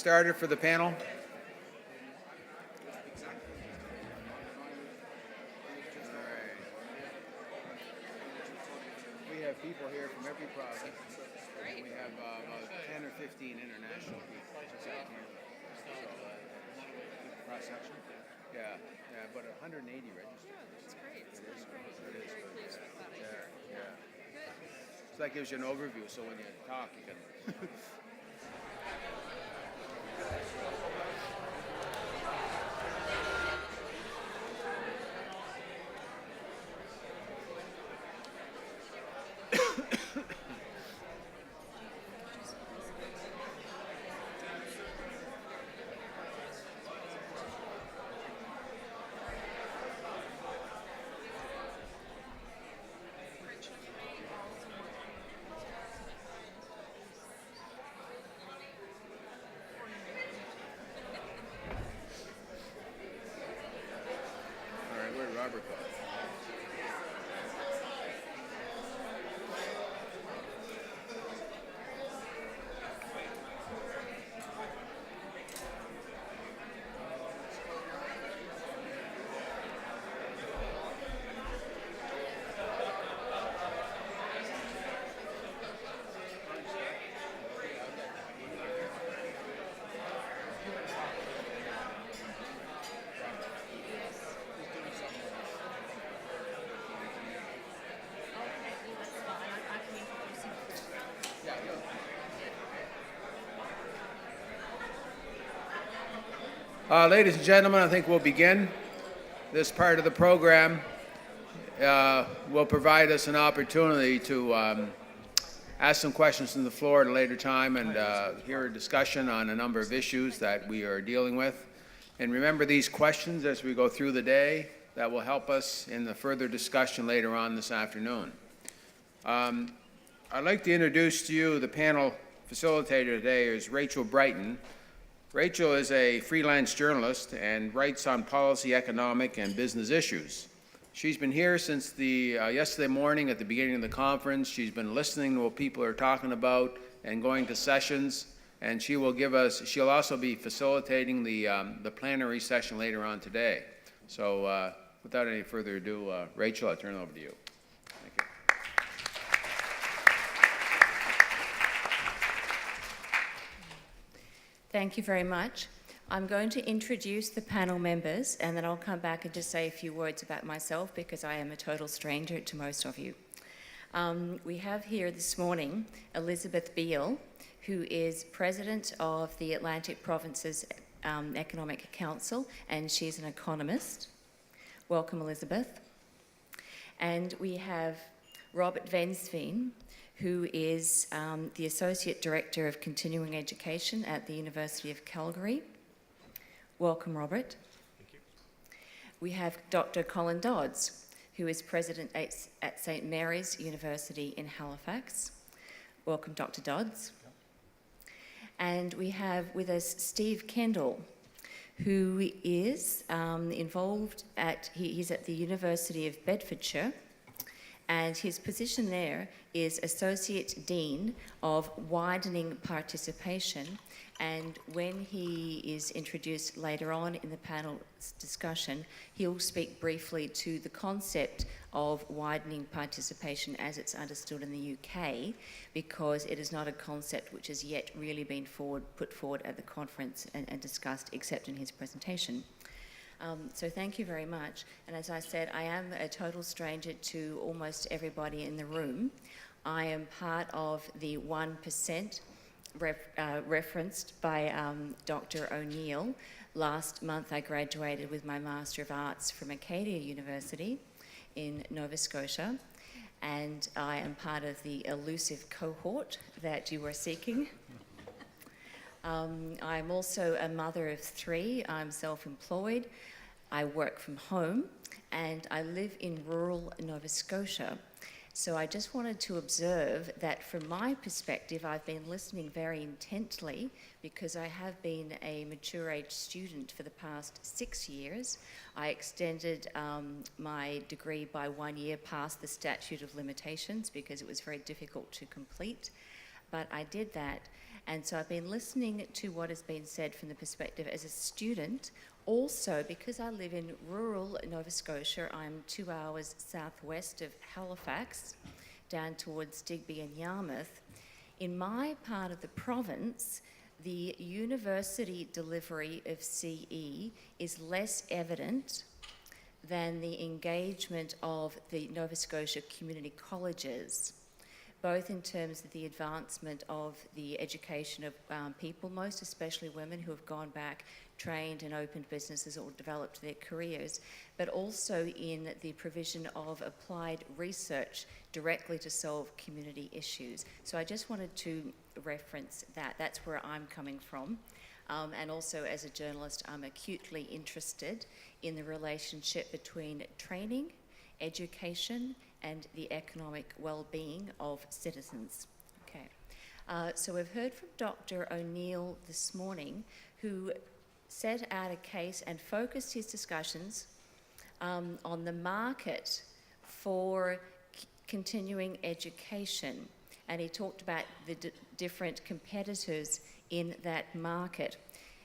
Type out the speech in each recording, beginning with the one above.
started for the panel? We have people here from every province. We have about 10 or 15 international people just out here. Cross section? Yeah, but 180 registered. That's great. It is Very good. pleased with that. Yeah. Good. So that gives you an overview, so when you talk, you can. All right, where'd Robert go? Ladies and gentlemen, I think we'll begin. This part of the program will provide us an opportunity to ask some questions from the floor at a later time and hear a discussion on a number of issues that we are dealing with. And remember these questions as we go through the day. That will help us in the further discussion later on this afternoon. I'd like to introduce to you the panel facilitator today is Rachel Brighton. Rachel is a freelance journalist and writes on policy, economic, and business issues. She's been here since yesterday morning at the beginning of the conference. She's been listening to what people are talking about and going to sessions, and she'll also be facilitating the plenary session later on today. So without any further ado, Rachel, I'll turn it over to you. Thank you. Thank you very much. I'm going to introduce the panel members and then I'll come back and just say a few words about myself because I am a total stranger to most of you. We have here this morning Elizabeth Beale, who is president of the Atlantic Provinces Economic Council, and she's an economist. Welcome, Elizabeth. And we have Robert Vensveen, who is the Associate Director of Continuing Education at the University of Calgary. Welcome, Robert. Thank you. We have Dr. Colin Dodds, who is President at St. Mary's University in Halifax. Welcome, Dr. Dodds. And we have with us Steve Kendall, who is he's at the University of Bedfordshire, and his position there is Associate Dean of Widening Participation. And when he is introduced later on in the panel discussion, he'll speak briefly to the concept of widening participation as it's understood in the UK, because it is not a concept which has yet really been put forward at the conference and discussed except in his presentation. So thank you very much. And as I said, I am a total stranger to almost everybody in the room. I am part of the 1% referenced by Dr. O'Neill. Last month I graduated with my Master of Arts from Acadia University in Nova Scotia, and I am part of the elusive cohort that you were seeking. I'm also a mother of 3. I'm self-employed. I work from home, and I live in rural Nova Scotia. So I just wanted to observe that from my perspective, I've been listening very intently because I have been a mature age student for the past 6 years. I extended my degree by 1 year past the statute of limitations because it was very difficult to complete. But I did that, And so I've been listening to what has been said from the perspective as a student. Also, because I live in rural Nova Scotia, I'm 2 hours southwest of Halifax, down towards Digby and Yarmouth. In my part of the province, the university delivery of CE is less evident than the engagement of the Nova Scotia community colleges, both in terms of the advancement of the education of people, most especially women who have gone back, trained and opened businesses or developed their careers, but also in the provision of applied research directly to solve community issues. So I just wanted to reference that. That's where I'm coming from. And also as a journalist, I'm acutely interested in the relationship between training, education, and the economic well-being of citizens. Okay. So we've heard from Dr. O'Neill this morning, who set out a case and focused his discussions on the market for continuing education. And he talked about the different competitors in that market.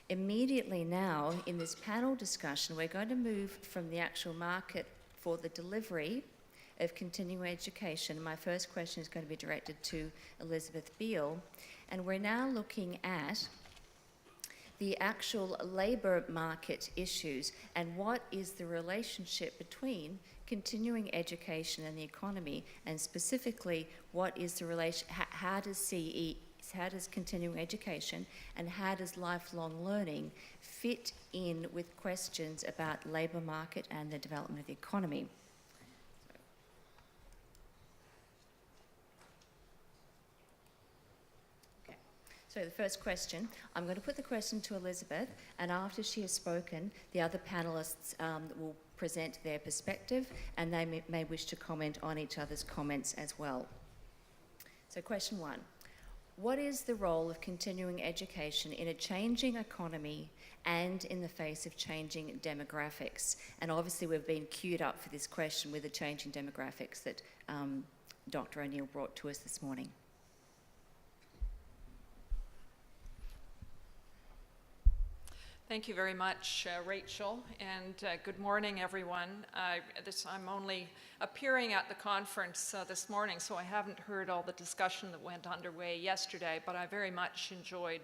Immediately now, in this panel discussion, we're going to move from the actual market for the delivery of continuing education. My first question is going to be directed to Elizabeth Beale. And we're now looking at the actual labour market issues and what is the relationship between continuing education and the economy, and specifically what is the relation, how does continuing education and how does lifelong learning fit in with questions about labour market and the development of the economy? So the first question, I'm going to put the question to Elizabeth, and after she has spoken, the other panellists will present their perspective, and they may wish to comment on each other's comments as well. So question one, what is the role of continuing education in a changing economy and in the face of changing demographics? And obviously we've been queued up for this question with the changing demographics that Dr. O'Neill brought to us this morning. Thank you very much, Rachel, and good morning, everyone. I'm only appearing at the conference this morning, so I haven't heard all the discussion that went underway yesterday, but I very much enjoyed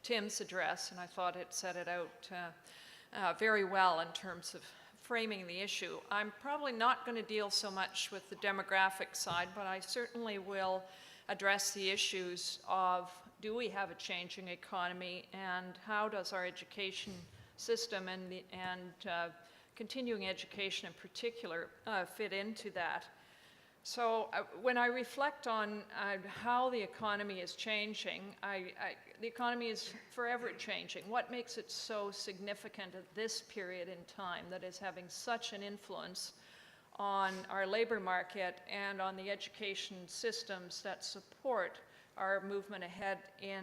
Tim's address, and I thought it set it out very well in terms of framing the issue. I'm probably not going to deal so much with the demographic side, but I certainly will address the issues of, do we have a changing economy, and how does our education system and continuing education in particular fit into that? So when I reflect on how the economy is changing, the economy is forever changing. What makes it so significant at this period in time that is having such an influence on our labor market and on the education systems that support our movement ahead in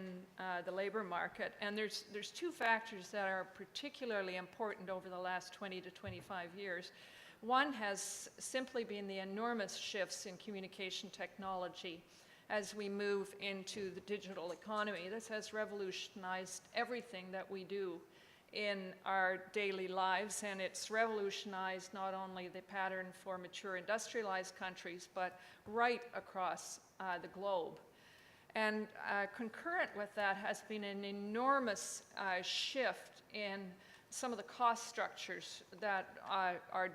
the labor market? And there's two factors that are particularly important over the last 20 to 25 years. One has simply been the enormous shifts in communication technology as we move into the digital economy. This has revolutionized everything that we do in our daily lives, and it's revolutionized not only the pattern for mature industrialized countries, but right across the globe. And concurrent with that has been an enormous shift in some of the cost structures that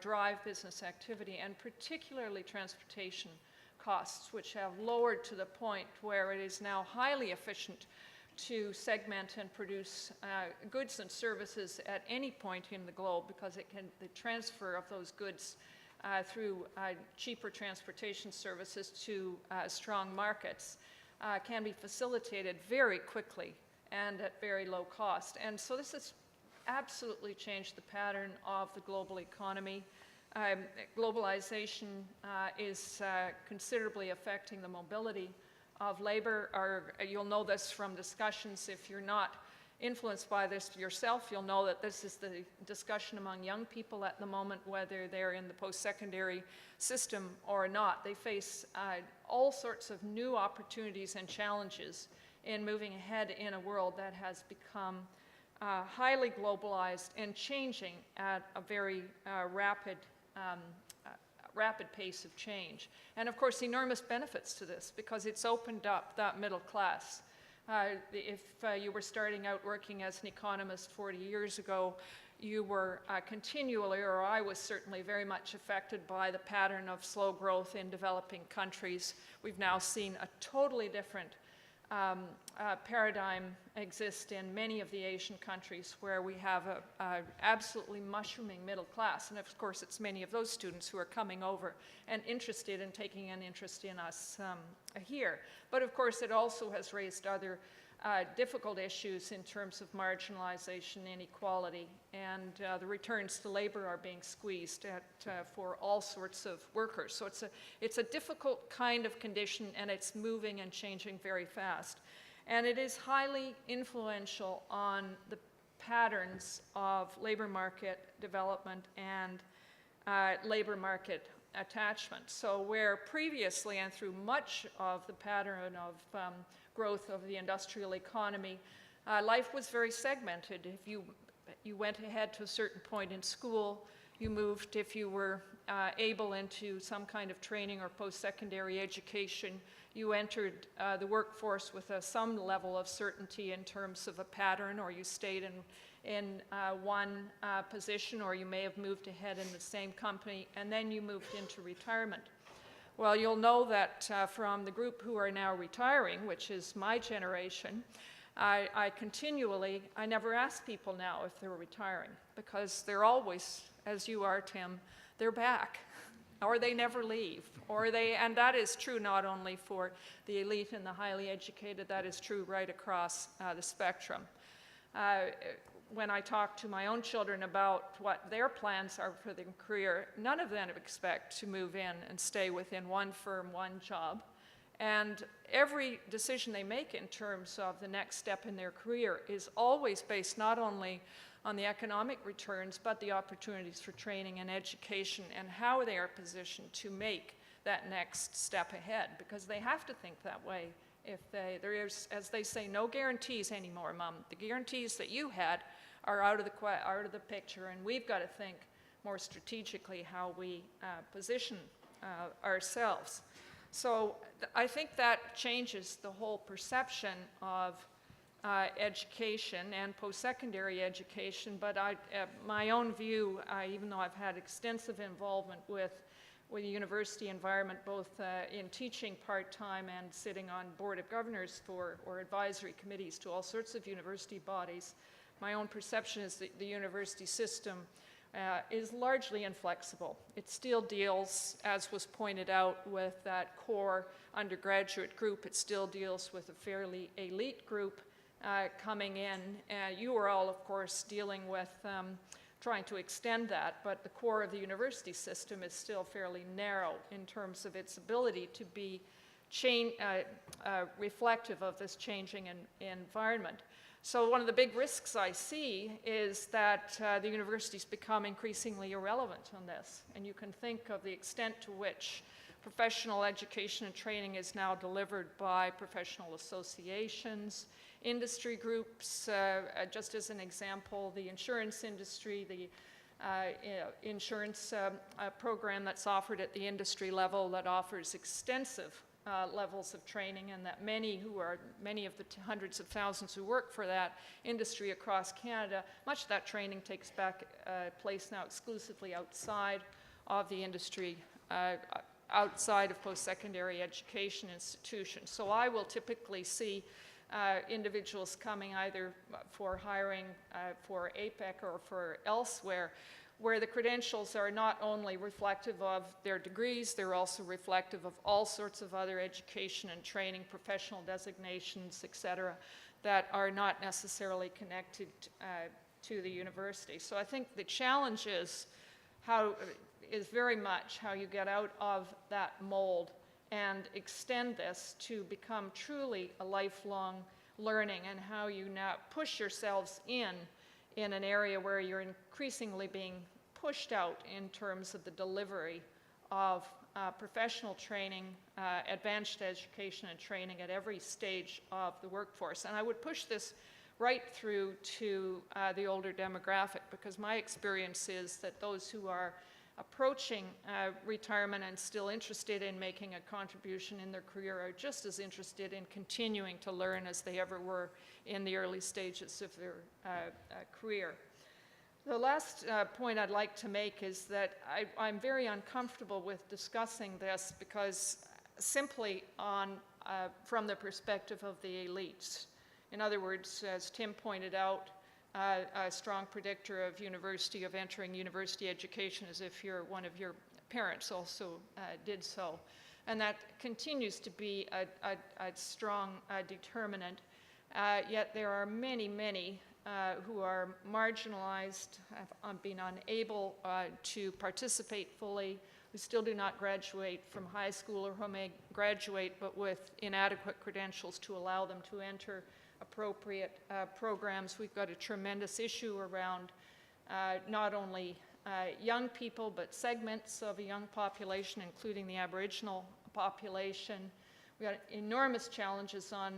drive business activity, and particularly transportation costs, which have lowered to the point where it is now highly efficient to segment and produce goods and services at any point in the globe, because the transfer of those goods through cheaper transportation services to strong markets can be facilitated very quickly and at very low cost. And so this has absolutely changed the pattern of the global economy. Globalization is considerably affecting the mobility of labor. You'll know this from discussions. If you're not influenced by this yourself, you'll know that this is the discussion among young people at the moment, whether they're in the post-secondary system or not. They face all sorts of new opportunities and challenges in moving ahead in a world that has become highly globalized and changing at a very rapid pace of change. And of course, enormous benefits to this, because it's opened up that middle class. If you were starting out working as an economist 40 years ago, you were continually, or I was certainly very much affected by the pattern of slow growth in developing countries. We've now seen a totally different paradigm exist in many of the Asian countries, where we have a absolutely mushrooming middle class. And of course, it's many of those students who are coming over and interested in taking an interest in us here. But of course, it also has raised other difficult issues in terms of marginalization, inequality, and the returns to labor are being squeezed for all sorts of workers. So it's a difficult kind of condition, and it's moving and changing very fast. And it is highly influential on the patterns of labor market development and labor market attachment. So where previously, and through much of the pattern of growth of the industrial economy, life was very segmented. If you went ahead to a certain point in school, you moved, if you were able, into some kind of training or post-secondary education. You entered the workforce with some level of certainty in terms of a pattern, or you stayed in one position, or you may have moved ahead in the same company, and then you moved into retirement. Well, you'll know that from the group who are now retiring, which is my generation, I never ask people now if they're retiring, because they're always, as you are, Tim, they're back, or they never leave, and that is true not only for the elite and the highly educated, that is true right across the spectrum. When I talk to my own children about what their plans are for their career, none of them expect to move in and stay within one firm, one job. And every decision they make in terms of the next step in their career is always based not only on the economic returns, but the opportunities for training and education, and how they are positioned to make that next step ahead, because they have to think that way. There is, as they say, no guarantees anymore, Mom. The guarantees that you had are out of the picture, and we've got to think more strategically how we position ourselves. So I think that changes the whole perception of education and post-secondary education, but my own view, even though I've had extensive involvement with the university environment, both in teaching part-time and sitting on board of governors or advisory committees to all sorts of university bodies, my own perception is that the university system is largely inflexible. It still deals, as was pointed out, with that core undergraduate group. It still deals with a fairly elite group coming in. You are all, of course, dealing with trying to extend that, but the core of the university system is still fairly narrow in terms of its ability to be reflective of this changing environment. So one of the big risks I see is that the universities become increasingly irrelevant on this. And you can think of the extent to which professional education and training is now delivered by professional associations, industry groups. Just as an example, the insurance industry, the insurance program that's offered at the industry level that offers extensive levels of training, and that many of the hundreds of thousands who work for that industry across Canada, much of that training takes place now exclusively outside of the industry, outside of post-secondary education institutions. So I will typically see individuals coming either for hiring for APEC or for elsewhere, where the credentials are not only reflective of their degrees, they're also reflective of all sorts of other education and training, professional designations, et cetera, that are not necessarily connected to the university. So I think the challenge is very much how you get out of that mold and extend this to become truly a lifelong learning, and how you now push yourselves in an area where you're increasingly being pushed out in terms of the delivery of professional training, advanced education and training at every stage of the workforce. And I would push this right through to the older demographic, because my experience is that those who are approaching retirement and still interested in making a contribution in their career are just as interested in continuing to learn as they ever were in the early stages of their career. The last point I'd like to make is that I'm very uncomfortable with discussing this, because simply from the perspective of the elites. In other words, as Tim pointed out, a strong predictor of entering university education is if one of your parents also did so. And that continues to be a strong determinant. Yet there are many, many who are marginalized, have been unable to participate fully, who still do not graduate from high school, or who may graduate but with inadequate credentials to allow them to enter appropriate programs. We've got a tremendous issue around not only young people, but segments of a young population, including the Aboriginal population. We've got enormous challenges on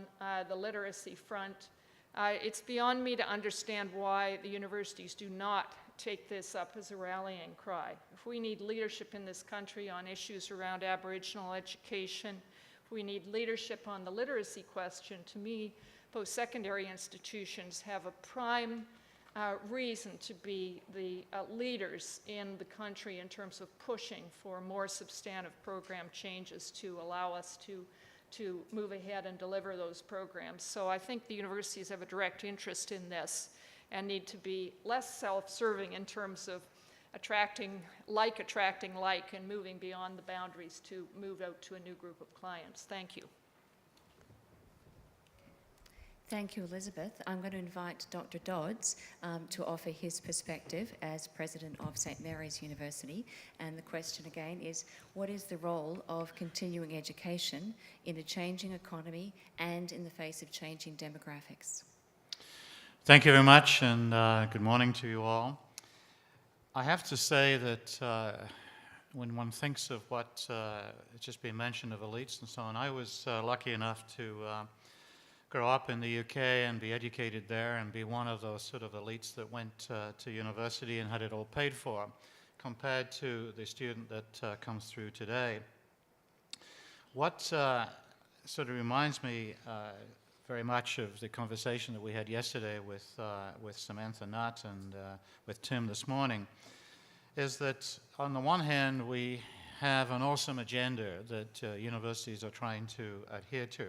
the literacy front. It's beyond me to understand why the universities do not take this up as a rallying cry. If we need leadership in this country on issues around Aboriginal education, if we need leadership on the literacy question, to me, post-secondary institutions have a prime reason to be the leaders in the country in terms of pushing for more substantive program changes to allow us to move ahead and deliver those programs. So I think the universities have a direct interest in this and need to be less self-serving in terms of attracting like, and moving beyond the boundaries to move out to a new group of clients. Thank you. Thank you, Elizabeth. I'm going to invite Dr. Dodds to offer his perspective as president of St. Mary's University. And the question again is, what is the role of continuing education in a changing economy and in the face of changing demographics? Thank you very much, and good morning to you all. I have to say that when one thinks of what has just been mentioned of elites and so on, I was lucky enough to grow up in the UK and be educated there and be one of those sort of elites that went to university and had it all paid for, compared to the student that comes through today. What sort of reminds me very much of the conversation that we had yesterday with Samantha Nutt and with Tim this morning is that on the one hand we have an awesome agenda that universities are trying to adhere to,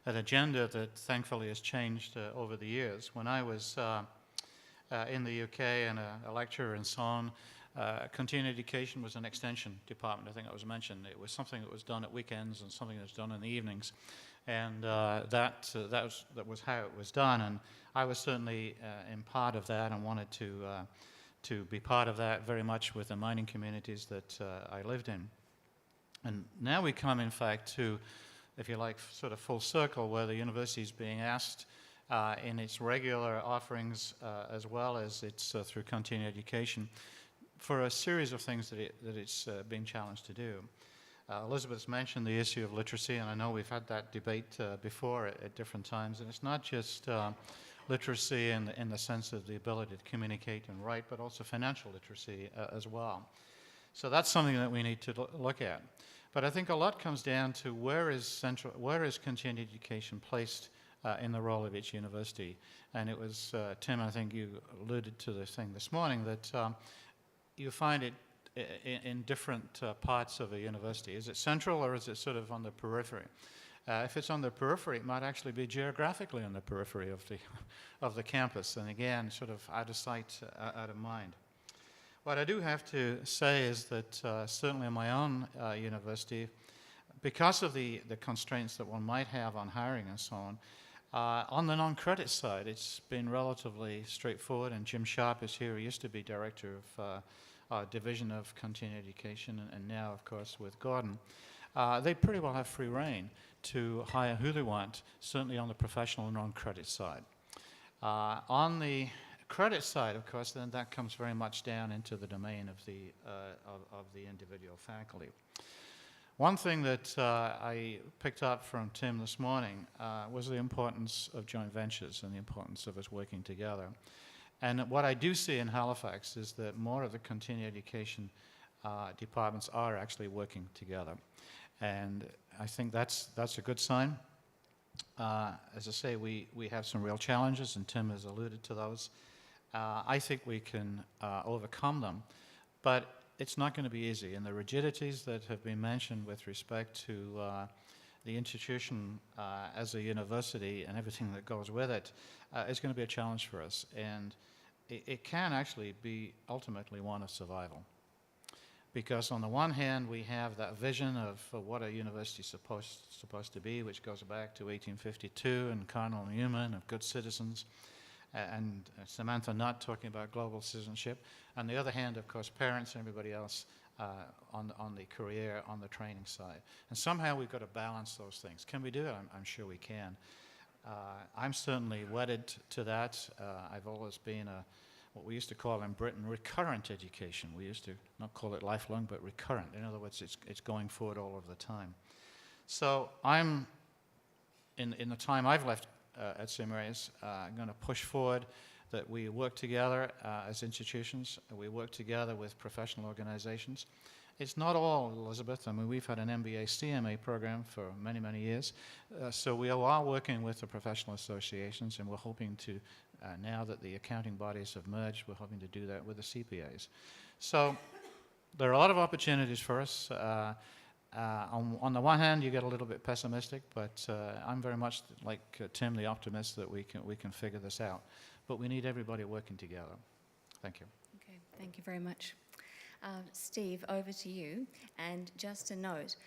an agenda that thankfully has changed over the years. When I was in the UK and a lecturer and so on, continuing education was an extension department. I think that was mentioned. It was something that was done at weekends and something that was done in the evenings. And that was how it was done. And I was certainly in part of that and wanted to be part of that very much with the mining communities that I lived in. And now we come, in fact, to, if you like, sort of full circle, where the university is being asked in its regular offerings as well as its through continuing education for a series of things that it's being challenged to do. Elizabeth's mentioned the issue of literacy, and I know we've had that debate before at different times, and it's not just literacy in the sense of the ability to communicate and write, but also financial literacy as well. So that's something that we need to look at. But I think a lot comes down to where is continuing education placed in the role of each university. And it was, Tim, I think you alluded to this thing this morning, that you find it in different parts of a university. Is it central or is it sort of on the periphery? If it's on the periphery, it might actually be geographically on the periphery of the campus, and again, sort of out of sight, out of mind. What I do have to say is that certainly in my own university, because of the constraints that one might have on hiring and so on the non-credit side, it's been relatively straightforward, and Jim Sharp is here. He used to be director of Division of Continuing Education, and now, of course, with Gordon. They pretty well have free rein to hire who they want, certainly on the professional and non-credit side. On the credit side, of course, then that comes very much down into the domain of the individual faculty. One thing that I picked up from Tim this morning was the importance of joint ventures and the importance of us working together. And what I do see in Halifax is that more of the continuing education departments are actually working together. And I think that's a good sign. As I say, we have some real challenges, and Tim has alluded to those. I think we can overcome them, but it's not going to be easy. And the rigidities that have been mentioned with respect to the institution as a university and everything that goes with it is going to be a challenge for us. And it can actually be ultimately one of survival. Because on the one hand, we have that vision of what a university is supposed to be, which goes back to 1852 and Cardinal Newman of good citizens, and Samantha Nutt talking about global citizenship. On the other hand, of course, parents and everybody else on the career, on the training side. And somehow we've got to balance those things. Can we do it? I'm sure we can. I'm certainly wedded to that. I've always been what we used to call in Britain recurrent education. We used to not call it lifelong, but recurrent. In other words, it's going forward all of the time. So I'm, in the time I've left at St. Mary's, I'm going to push forward that we work together as institutions. We work together with professional organizations. It's not all, Elizabeth. I mean, we've had an MBA CMA program for many, many years. So we are working with the professional associations, and we're hoping to, now that the accounting bodies have merged, we're hoping to do that with the CPAs. So there are a lot of opportunities for us. On the one hand, you get a little bit pessimistic, but I'm very much like Tim, the optimist, that we can figure this out. But we need everybody working together. Thank you. Okay, thank you very much. Steve, over to you. And just a note,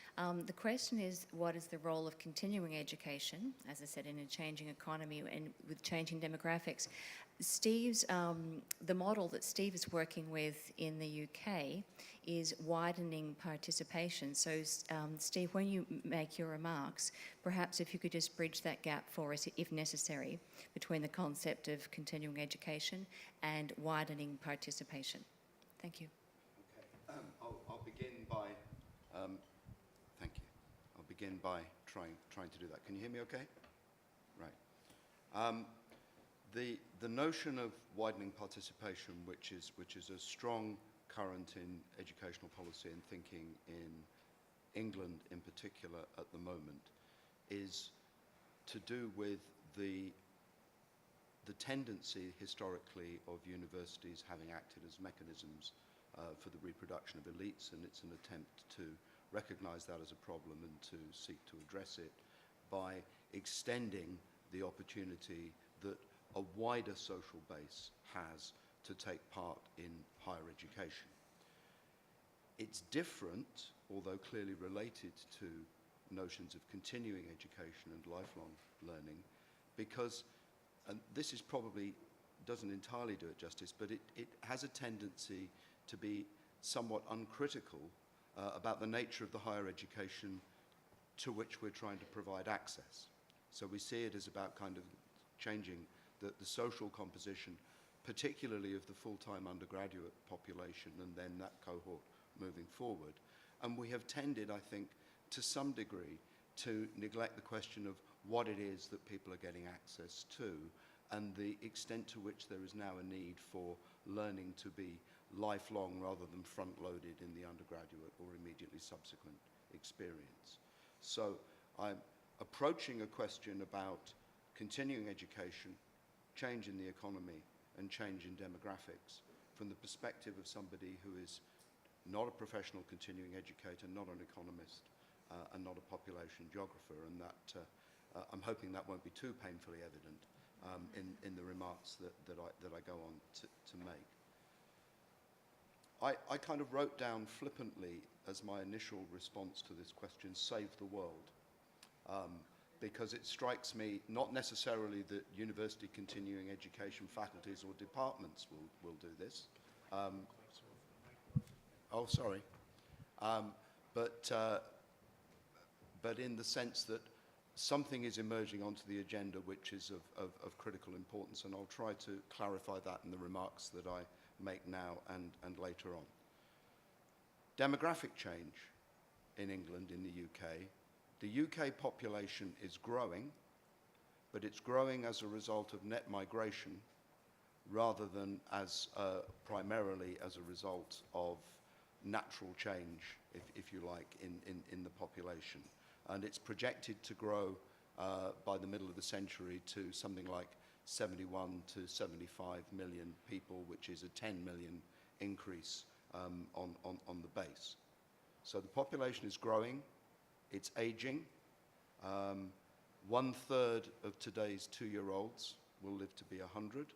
the question is, what is the role of continuing education, as I said, in a changing economy and with changing demographics? Steve's, the model that Steve is working with in the UK is widening participation. So, Steve, when you make your remarks, perhaps if you could just bridge that gap for us, if necessary, between the concept of continuing education and widening participation. Thank you. I'll begin by, thank you. I'll begin by trying to do that. Can you hear me okay? Right. The notion of widening participation, which is a strong current in educational policy and thinking in England in particular at the moment, is to do with the tendency historically of universities having acted as mechanisms for the reproduction of elites, and it's an attempt to recognize that as a problem and to seek to address it by extending the opportunity that a wider social base has to take part in higher education. It's different, although clearly related to notions of continuing education and lifelong learning, because, and this is probably doesn't entirely do it justice, but it has a tendency to be somewhat uncritical about the nature of the higher education to which we're trying to provide access. So we see it as about kind of changing the social composition, particularly of the full-time undergraduate population and then that cohort moving forward. And we have tended, I think, to some degree to neglect the question of what it is that people are getting access to and the extent to which there is now a need for learning to be lifelong rather than front-loaded in the undergraduate or immediately subsequent experience. So I'm approaching a question about continuing education, change in the economy, and change in demographics from the perspective of somebody who is not a professional continuing educator, not an economist, and not a population geographer, and that I'm hoping that won't be too painfully evident in the remarks that I go on to make. I kind of wrote down flippantly as my initial response to this question, save the world, because it strikes me not necessarily that university continuing education faculties or departments will do this. Oh, sorry. But in the sense that something is emerging onto the agenda which is of critical importance, and I'll try to clarify that in the remarks that I make now and later on. Demographic change in England, in the UK. The UK population is growing, but it's growing as a result of net migration rather than as primarily as a result of natural change, if you like, in the population. And it's projected to grow by the middle of the century to something like 71 to 75 million people, which is a 10 million increase on the base. So the population is growing, it's aging. 1/3 of today's 2-year-olds will live to be 100.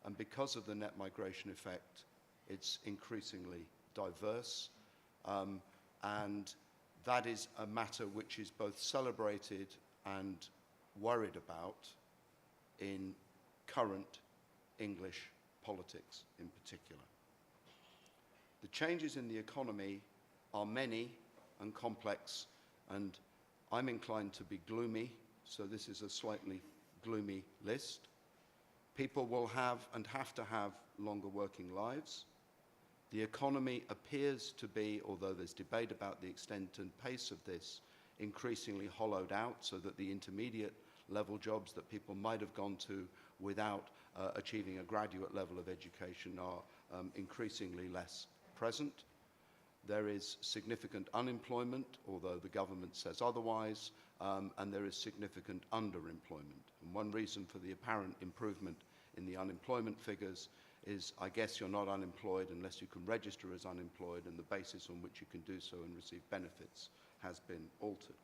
And because of the net migration effect, it's increasingly diverse. And that is a matter which is both celebrated and worried about in current English politics in particular. The changes in the economy are many and complex, and I'm inclined to be gloomy, so this is a slightly gloomy list. People will have and have to have longer working lives. The economy appears to be, although there's debate about the extent and pace of this, increasingly hollowed out, so that the intermediate level jobs that people might have gone to without achieving a graduate level of education are increasingly less present. There is significant unemployment, although the government says otherwise, and there is significant underemployment. And one reason for the apparent improvement in the unemployment figures is, I guess you're not unemployed unless you can register as unemployed, and the basis on which you can do so and receive benefits has been altered.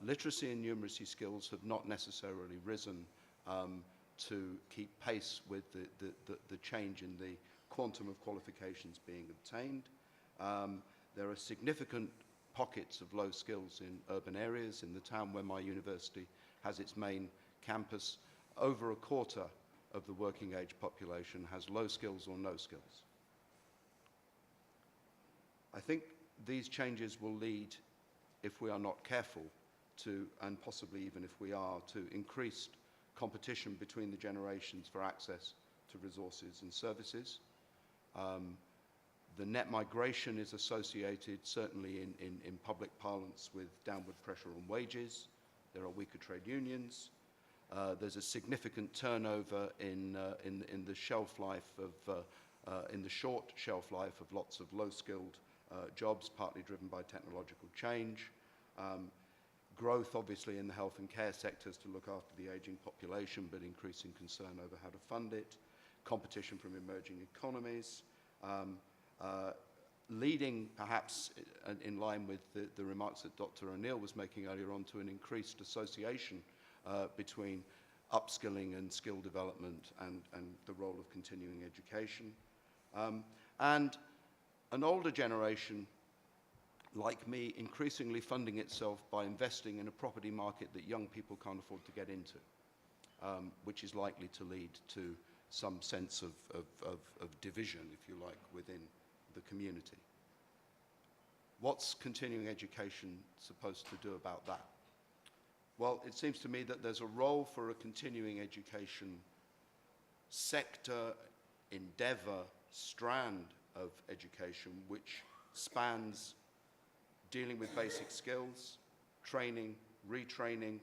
Literacy and numeracy skills have not necessarily risen to keep pace with the change in the quantum of qualifications being obtained. There are significant pockets of low skills in urban areas. In the town where my university has its main campus, over a quarter of the working age population has low skills or no skills. I think these changes will lead, if we are not careful, to, and possibly even if we are, to increased competition between the generations for access to resources and services. The net migration is associated, certainly in public parlance, with downward pressure on wages. There are weaker trade unions. There's a significant turnover in the shelf life of, in the short shelf life of lots of low-skilled jobs, partly driven by technological change. Growth, obviously, in the health and care sectors to look after the aging population, but increasing concern over how to fund it. Competition from emerging economies. Leading, perhaps in line with the remarks that Dr. O'Neill was making earlier on, to an increased association between upskilling and skill development and the role of continuing education. And an older generation, like me, increasingly funding itself by investing in a property market that young people can't afford to get into, which is likely to lead to some sense of division, if you like, within the community. What's continuing education supposed to do about that? Well, it seems to me that there's a role for a continuing education sector, endeavor, strand of education which spans dealing with basic skills, training, retraining,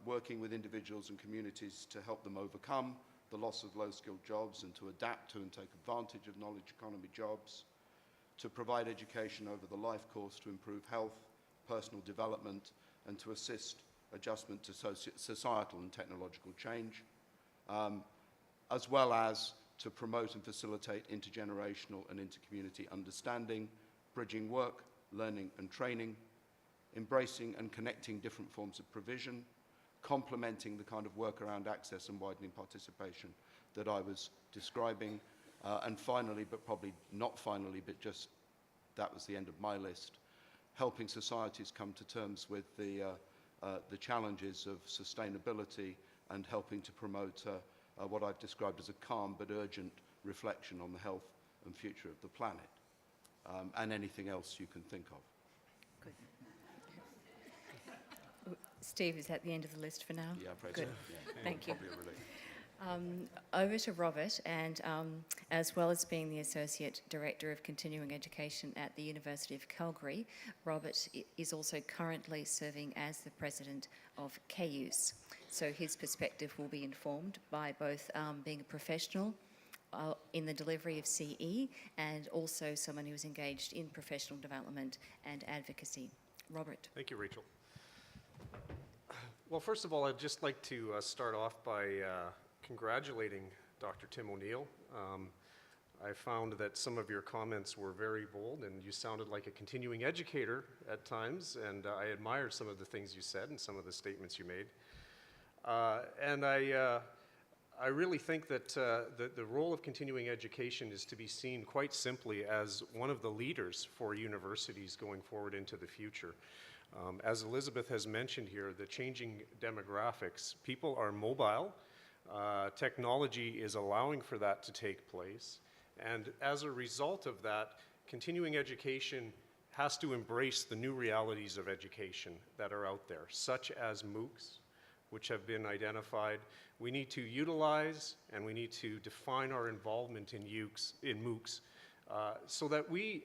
working with individuals and communities to help them overcome the loss of low-skilled jobs and to adapt to and take advantage of knowledge economy jobs, to provide education over the life course to improve health, personal development, and to assist adjustment to societal and technological change, as well as to promote and facilitate intergenerational and intercommunity understanding, bridging work, learning and training, embracing and connecting different forms of provision, complementing the kind of work around access and widening participation that I was describing, and finally, but probably not finally, but just that was the end of my list, helping societies come to terms with the challenges of sustainability and helping to promote what I've described as a calm but urgent reflection on the health and future of the planet, and anything else you can think of. Good. Steve, is that the end of the list for now? Yeah, I'm afraid Good. so. Yeah. Thank you. Probably a relief. Over to Robert, and as well as being the Associate Director of Continuing Education at the University of Calgary, Robert is also currently serving as the President of Cauce. So his perspective will be informed by both being a professional in the delivery of CE and also someone who is engaged in professional development and advocacy. Robert. Thank you, Rachel. Well, first of all, I'd just like to start off by congratulating Dr. Tim O'Neill. I found that some of your comments were very bold, and you sounded like a continuing educator at times, and I admired some of the things you said and some of the statements you made. And I really think that the role of continuing education is to be seen quite simply as one of the leaders for universities going forward into the future. As Elizabeth has mentioned here, the changing demographics, people are mobile, technology is allowing for that to take place, and as a result of that, continuing education has to embrace the new realities of education that are out there, such as MOOCs, which have been identified. We need to utilize and we need to define our involvement in MOOCs so that we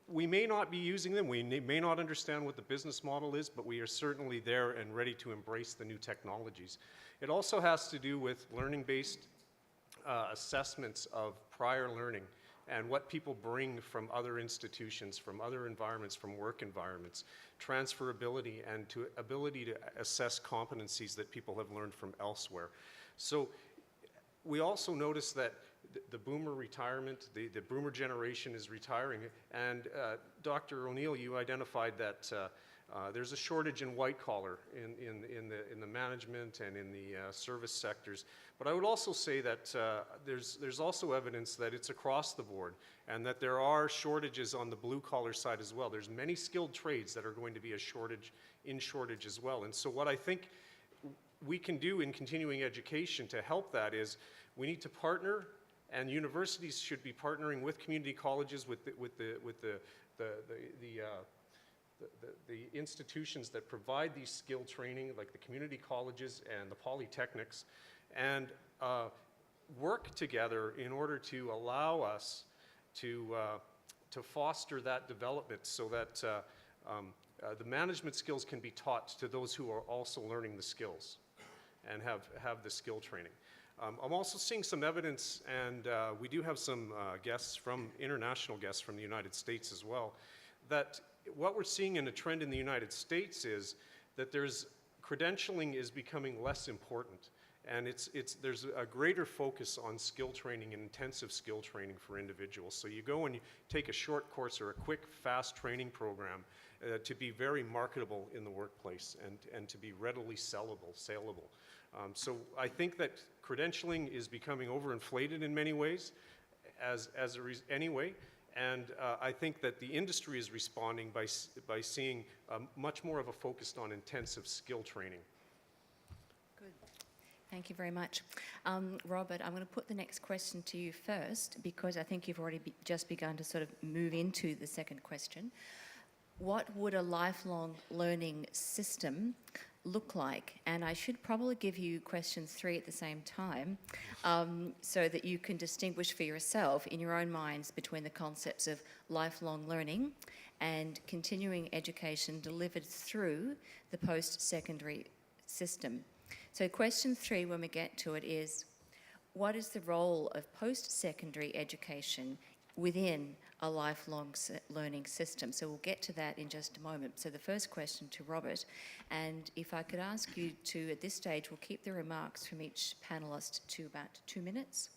may not be using them, we may not understand what the business model is, but we are certainly there and ready to embrace the new technologies. It also has to do with learning-based assessments of prior learning and what people bring from other institutions, from other environments, from work environments, transferability and to ability to assess competencies that people have learned from elsewhere. So we also notice that the boomer retirement, the boomer generation is retiring, and Dr. O'Neill, you identified that there's a shortage in white collar in the management and in the service sectors. But I would also say that there's also evidence that it's across the board and that there are shortages on the blue collar side as well. There's many skilled trades that are going to be in shortage as well. And so what I think we can do in continuing education to help that is we need to partner, and universities should be partnering with community colleges, with the institutions that provide these skill training, like the community colleges and the polytechnics, and work together in order to allow us to foster that development so that the management skills can be taught to those who are also learning the skills and have the skill training. I'm also seeing some evidence, and we do have some international guests from the United States as well, that what we're seeing in a trend in the United States is that credentialing is becoming less important, and there's a greater focus on skill training and intensive skill training for individuals. So you go and you take a short course or a quick, fast training program to be very marketable in the workplace and to be readily saleable. So I think that credentialing is becoming overinflated in many ways anyway. And I think that the industry is responding by seeing much more of a focus on intensive skill training. Good. Thank you very much. Robert, I'm going to put the next question to you first because I think you've already just begun to sort of move into the second question. What would a lifelong learning system look like? And I should probably give you question 3 at the same time so that you can distinguish for yourself in your own minds between the concepts of lifelong learning and continuing education delivered through the post-secondary system. So question 3, when we get to it, is what is the role of post-secondary education within a lifelong learning system? So we'll get to that in just a moment. So the first question to Robert, and if I could ask you to, at this stage, we'll keep the remarks from each panellist to about 2 minutes.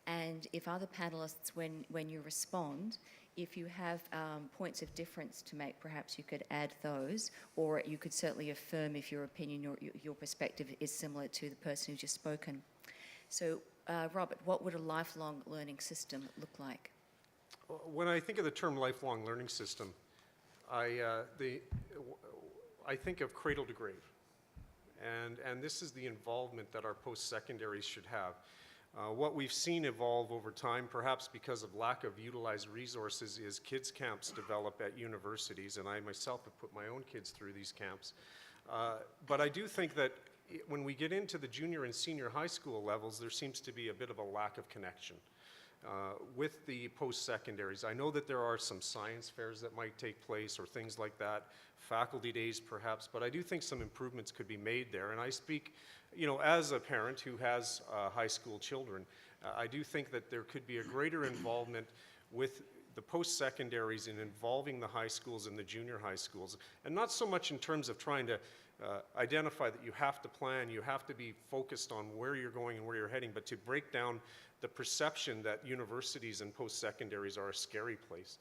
And if other panellists, when you respond, if you have points of difference to make, perhaps you could add those, or you could certainly affirm if your opinion or your perspective is similar to the person who's just spoken. So Robert, what would a lifelong learning system look like? When I think of the term lifelong learning system, I think of cradle to grave. And this is the involvement that our post-secondaries should have. What we've seen evolve over time, perhaps because of lack of utilized resources, is kids camps develop at universities, and I myself have put my own kids through these camps. But I do think that when we get into the junior and senior high school levels, there seems to be a bit of a lack of connection with the post-secondaries. I know that there are some science fairs that might take place or things like that, faculty days perhaps, but I do think some improvements could be made there. And I speak, as a parent who has high school children, I do think that there could be a greater involvement with the post-secondaries in involving the high schools and the junior high schools, and not so much in terms of trying to identify that you have to plan, you have to be focused on where you're going and where you're heading, but to break down the perception that universities and post-secondaries are a scary place,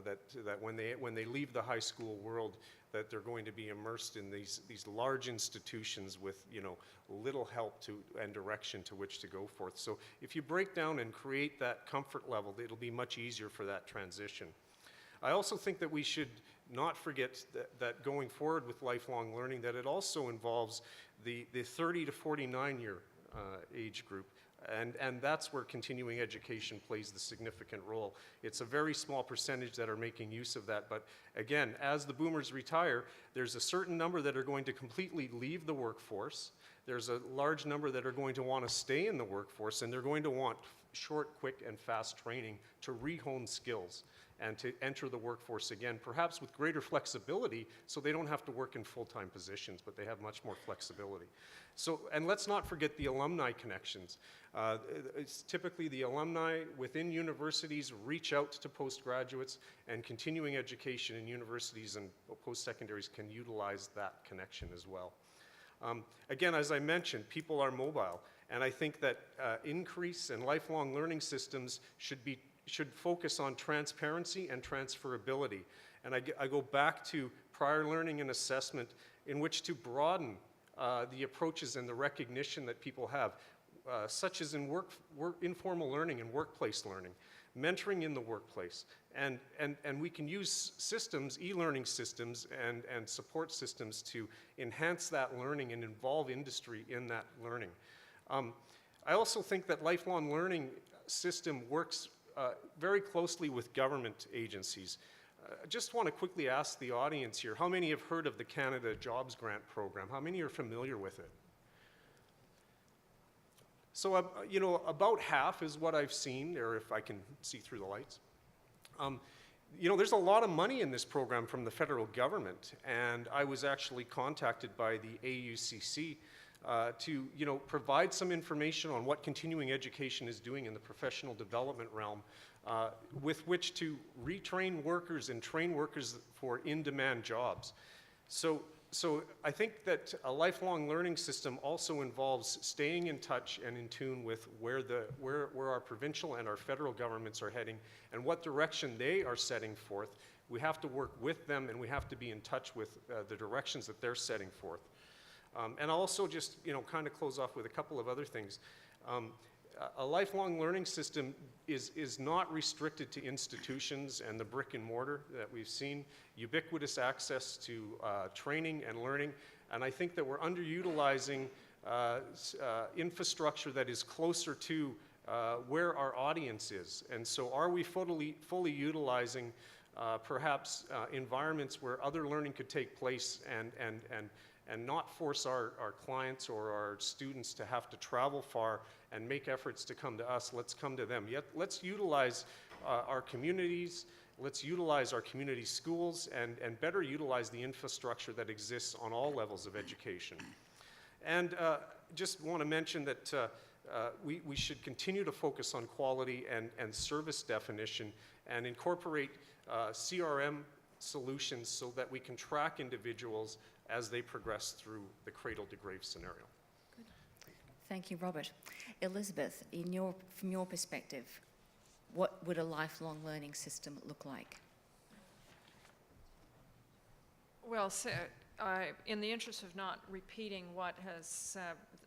that when they leave the high school world, that they're going to be immersed in these large institutions with little help and direction to which to go forth. So if you break down and create that comfort level, it'll be much easier for that transition. I also think that we should not forget that going forward with lifelong learning, that it also involves the 30 to 49 year age group. And that's where continuing education plays the significant role. It's a very small percentage that are making use of that, but again, as the boomers retire, there's a certain number that are going to completely leave the workforce. There's a large number that are going to want to stay in the workforce, and they're going to want short, quick, and fast training to re-hone skills and to enter the workforce again, perhaps with greater flexibility, so they don't have to work in full-time positions, but they have much more flexibility. So, and let's not forget the alumni connections. It's typically the alumni within universities reach out to postgraduates, and continuing education in universities and post-secondaries can utilize that connection as well. Again, as I mentioned, people are mobile, and I think that increase in lifelong learning systems should focus on transparency and transferability. And I go back to prior learning and assessment, in which to broaden the approaches and the recognition that people have, such as in informal learning and workplace learning, mentoring in the workplace. And we can use systems, e-learning systems and support systems to enhance that learning and involve industry in that learning. I also think that lifelong learning system works very closely with government agencies. I just want to quickly ask the audience here, how many have heard of the Canada Jobs Grant Program? How many are familiar with it? So, about half is what I've seen, or if I can see through the lights. There's a lot of money in this program from the federal government, and I was actually contacted by the AUCC to provide some information on what continuing education is doing in the professional development realm, with which to retrain workers and train workers for in-demand jobs. So I think that a lifelong learning system also involves staying in touch and in tune with where our provincial and our federal governments are heading and what direction they are setting forth. We have to work with them, and we have to be in touch with the directions that they're setting forth. And I'll also just, kind of close off with a couple of other things. A lifelong learning system is not restricted to institutions and the brick and mortar that we've seen. Ubiquitous access to training and learning, and I think that we're underutilizing infrastructure that is closer to where our audience is. And so are we fully utilizing perhaps environments where other learning could take place and not force our clients or our students to have to travel far and make efforts to come to us. Let's come to them. Yet let's utilize our communities, let's utilize our community schools, and better utilize the infrastructure that exists on all levels of education. And just want to mention that we should continue to focus on quality and service definition and incorporate CRM solutions so that we can track individuals as they progress through the cradle-to-grave scenario. Good. Thank you, Robert. Elizabeth, from your perspective, what would a lifelong learning system look like? Well, so, in the interest of not repeating what has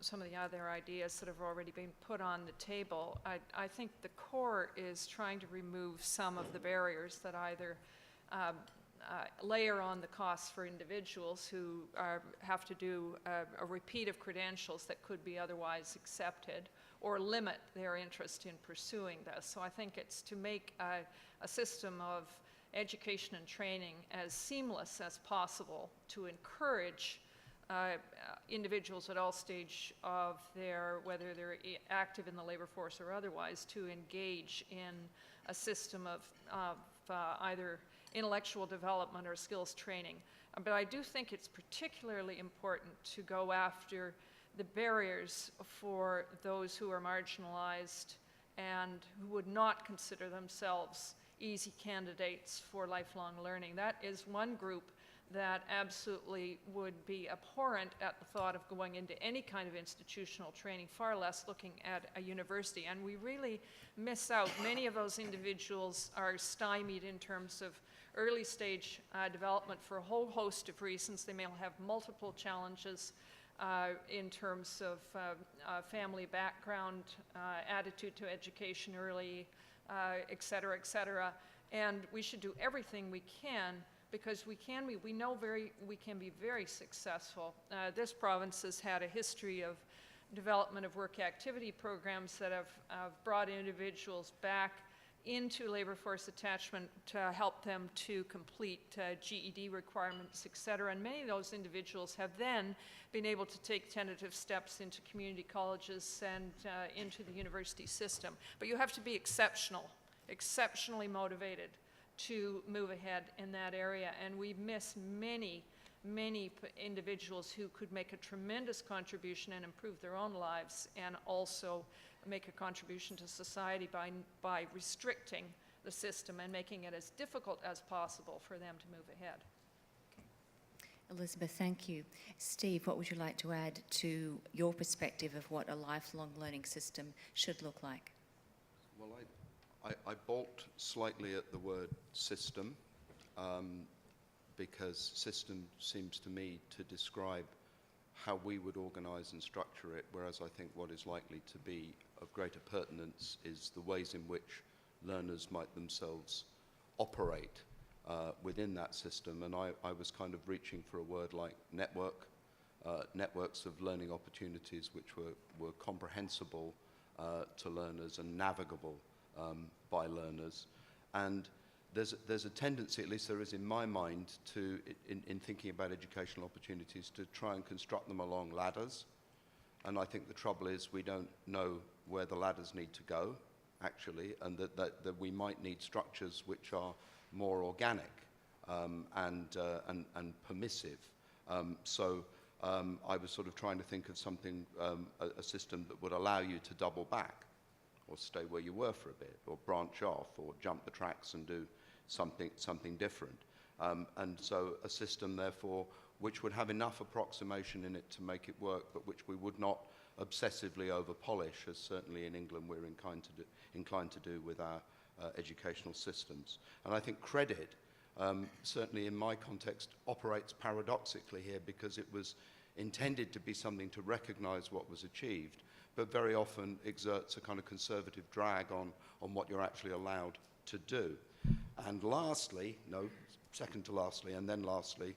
some of the other ideas that have already been put on the table, I think the core is trying to remove some of the barriers that either layer on the costs for individuals who have to do a repeat of credentials that could be otherwise accepted, or limit their interest in pursuing this. So I think it's to make a system of education and training as seamless as possible to encourage individuals at all stage of whether they're active in the labor force or otherwise, to engage in a system of either intellectual development or skills training. But I do think it's particularly important to go after the barriers for those who are marginalized and who would not consider themselves easy candidates for lifelong learning. That is one group that absolutely would be abhorrent at the thought of going into any kind of institutional training, far less looking at a university. And we really miss out. Many of those individuals are stymied in terms of early stage development for a whole host of reasons. They may have multiple challenges in terms of family background, attitude to education early, et cetera, et cetera. And we should do everything we can, because we can be very successful. This province has had a history of development of work activity programs that have brought individuals back into labor force attachment to help them to complete GED requirements, et cetera. And many of those individuals have then been able to take tentative steps into community colleges and into the university system. But you have to be exceptionally motivated to move ahead in that area. And we miss many individuals who could make a tremendous contribution and improve their own lives, and also make a contribution to society by restricting the system and making it as difficult as possible for them to move ahead. Elizabeth, thank you. Steve, what would you like to add to your perspective of what a lifelong learning system should look like? Well, I balked slightly at the word system, because system seems to me to describe how we would organize and structure it, whereas I think what is likely to be of greater pertinence is the ways in which learners might themselves operate within that system. And I was kind of reaching for a word like network, networks of learning opportunities which were comprehensible to learners and navigable by learners. And there's a tendency, at least there is in my mind, to, in thinking about educational opportunities, to try and construct them along ladders. And I think the trouble is we don't know where the ladders need to go, actually, and that we might need structures which are more organic and permissive. So I was sort of trying to think of something, a system that would allow you to double back, or stay where you were for a bit, or branch off, or jump the tracks and do something different. And so a system, therefore, which would have enough approximation in it to make it work, but which we would not obsessively over-polish, as certainly in England we're inclined to do with our educational systems. And I think credit, certainly in my context, operates paradoxically here, because it was intended to be something to recognize what was achieved, but very often exerts a kind of conservative drag on what you're actually allowed to do. And lastly, no, second to lastly, and then lastly,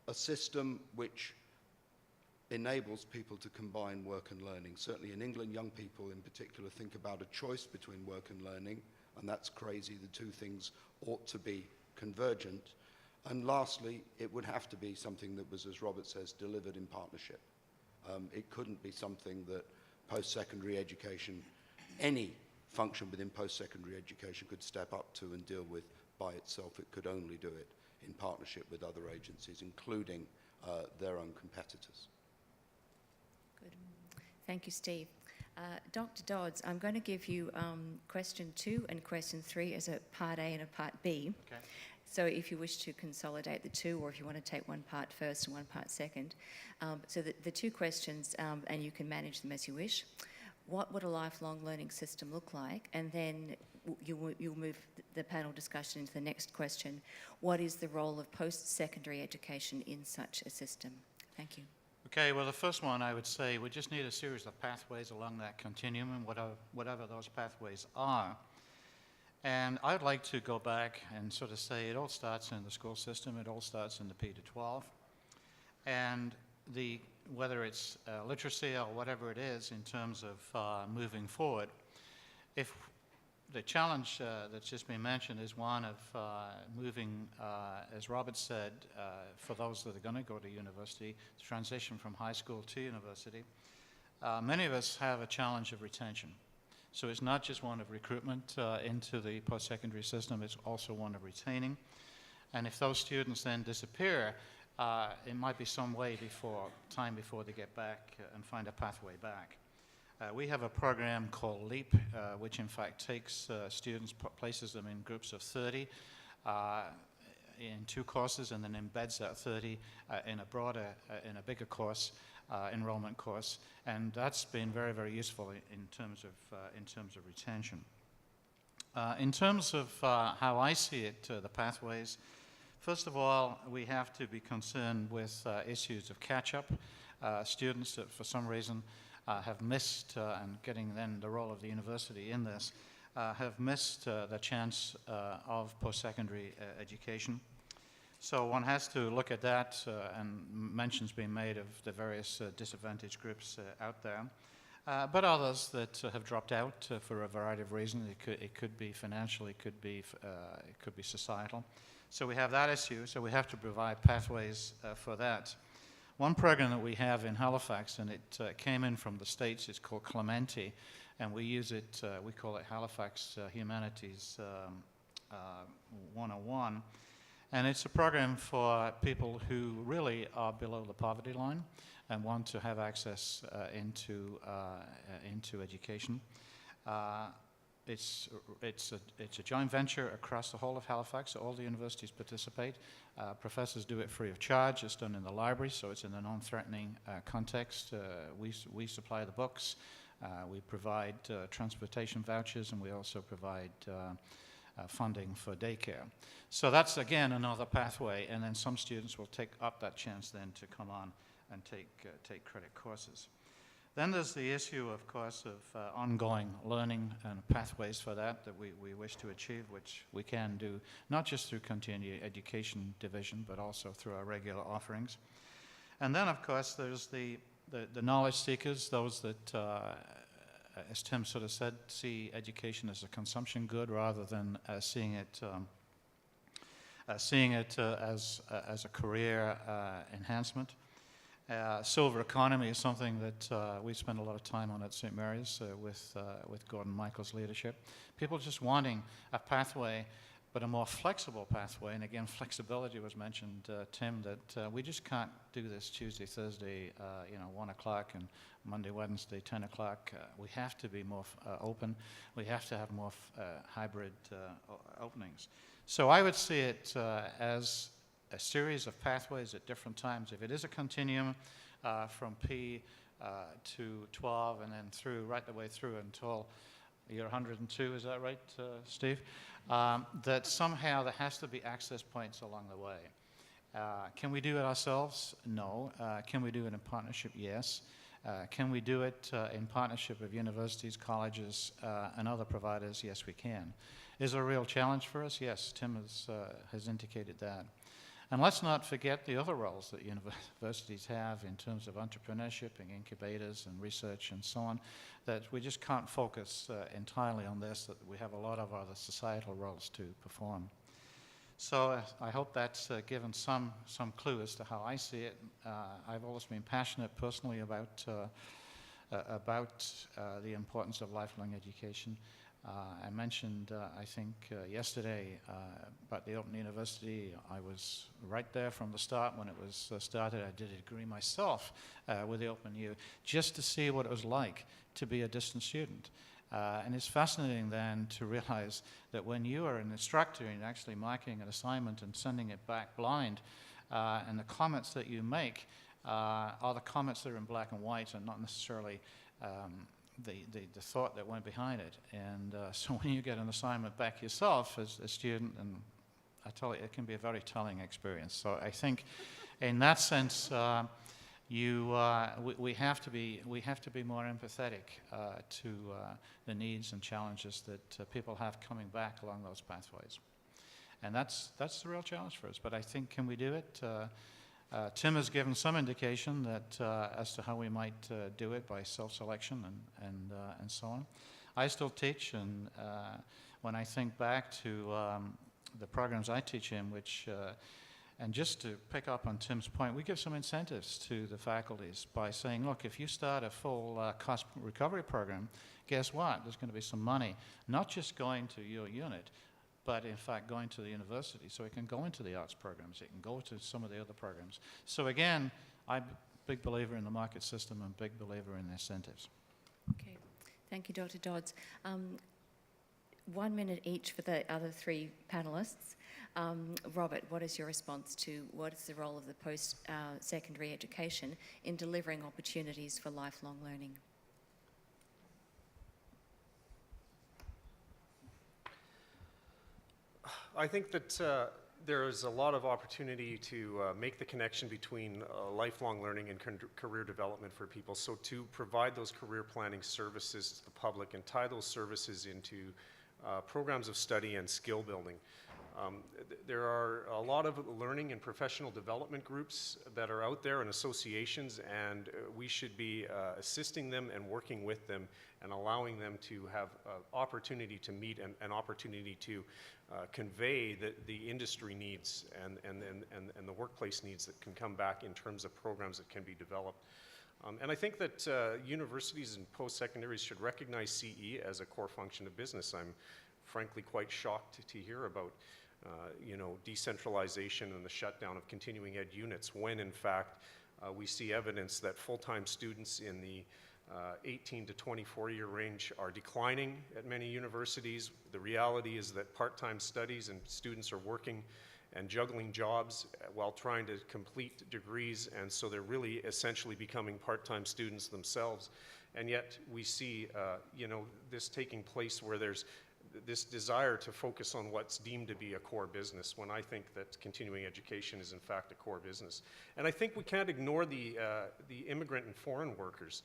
a system which enables people to combine work and learning. Certainly in England, young people in particular think about a choice between work and learning, and that's crazy. The two things ought to be convergent. And lastly, it would have to be something that was, as Robert says, delivered in partnership. It couldn't be something that post-secondary education, any function within post-secondary education, could step up to and deal with by itself. It could only do it in partnership with other agencies, including their own competitors. Good. Thank you, Steve. Dr. Dodds, I'm going to give you question 2 and question 3 as a part A and a part B. Okay. So if you wish to consolidate the two, or if you want to take one part first and one part second. So the two questions, and you can manage them as you wish. What would a lifelong learning system look like? And then you'll move the panel discussion into the next question. What is the role of post-secondary education in such a system? Thank you. Okay, well, the first one, I would say we just need a series of pathways along that continuum, and whatever those pathways are. And I'd like to go back and sort of say it all starts in the school system, it all starts in the P to 12. And whether it's literacy or whatever it is in terms of moving forward, if the challenge that's just been mentioned is one of moving, as Robert said, for those that are going to go to university, the transition from high school to university. Many of us have a challenge of retention. So it's not just one of recruitment into the post-secondary system, it's also one of retaining. And if those students then disappear, it might be some way before they get back and find a pathway back. We have a program called LEAP, which in fact takes students, places them in groups of 30 in 2 courses, and then embeds that 30 in a bigger course, enrollment course, and that's been very, very useful in terms of retention. In terms of how I see it, the pathways, first of all, we have to be concerned with issues of catch-up. Students that for some reason have missed, and getting then the role of the university in this, have missed the chance of post-secondary education. So one has to look at that, and mention's been made of the various disadvantaged groups out there. But others that have dropped out for a variety of reasons. It could be financial, it could be societal. So we have that issue, so we have to provide pathways for that. One program that we have in Halifax, and it came in from the States, is called Clementi, and we use it, we call it Halifax Humanities 101. And it's a program for people who really are below the poverty line and want to have access into education. It's a joint venture across the whole of Halifax. So all the universities participate. Professors do it free of charge. It's done in the library, so it's in a non-threatening context. We supply the books. We provide transportation vouchers, and we also provide funding for daycare. So that's, again, another pathway, and then some students will take up that chance then to come on and take credit courses. Then there's the issue, of course, of ongoing learning and pathways for that we wish to achieve, which we can do not just through continuing education division, but also through our regular offerings. And then, of course, there's the knowledge seekers, those that, as Tim sort of said, see education as a consumption good rather than seeing it as a career enhancement. Silver economy is something that we spend a lot of time on at St. Mary's with Gordon Michael's leadership. People just wanting a pathway, but a more flexible pathway. And again, flexibility was mentioned, Tim, that we just can't do this Tuesday, Thursday, 1 o'clock, and Monday, Wednesday, 10 o'clock. We have to be more open. We have to have more hybrid openings. So I would see it as a series of pathways at different times. If it is a continuum from P to 12 and then through, right the way through until year 102, is that right, Steve? That somehow there has to be access points along the way. Can we do it ourselves? No. Can we do it in partnership? Yes. Can we do it in partnership with universities, colleges, and other providers? Yes, we can. Is it a real challenge for us? Yes, Tim has indicated that. And let's not forget the other roles that universities have in terms of entrepreneurship and incubators and research and so on, that we just can't focus entirely on this, that we have a lot of other societal roles to perform. So I hope that's given some clue as to how I see it. I've always been passionate personally about the importance of lifelong education. I mentioned, I think, yesterday about the Open University. I was right there from the start when it was started. I did a degree myself with the Open U just to see what it was like to be a distant student. And it's fascinating then to realize that when you are an instructor and actually marking an assignment and sending it back blind, and the comments that you make are the comments that are in black and white and not necessarily the thought that went behind it. And so when you get an assignment back yourself as a student, and I tell you, it can be a very telling experience. So I think in that sense, we have to be more empathetic to the needs and challenges that people have coming back along those pathways. And that's the real challenge for us. But I think, can we do it? Tim has given some indication that as to how we might do it by self-selection and so on. I still teach, and when I think back to the programs I teach in, which, and just to pick up on Tim's point, we give some incentives to the faculties by saying, look, if you start a full cost recovery program, guess what? There's going to be some money, not just going to your unit, but in fact going to the university. So it can go into the arts programs, it can go to some of the other programs. So again, I'm a big believer in the market system and big believer in incentives. Okay, thank you, Dr. Dodds. 1 minute each for the other three panellists. Robert, what is your response to what is the role of the post-secondary education in delivering opportunities for lifelong learning? I think that there is a lot of opportunity to make the connection between lifelong learning and career development for people. So to provide those career planning services to the public and tie those services into programs of study and skill building. There are a lot of learning and professional development groups that are out there and associations, and we should be assisting them and working with them and allowing them to have opportunity to meet and an opportunity to convey the industry needs and the workplace needs that can come back in terms of programs that can be developed. And I think that universities and post-secondaries should recognize CE as a core function of business. I'm frankly quite shocked to hear about decentralization and the shutdown of continuing ed units when in fact we see evidence that full-time students in the 18 to 24-year range are declining at many universities. The reality is that part-time studies and students are working and juggling jobs while trying to complete degrees, and so they're really essentially becoming part-time students themselves. And yet we see this taking place where there's this desire to focus on what's deemed to be a core business, when I think that continuing education is in fact a core business. And I think we can't ignore the immigrant and foreign workers.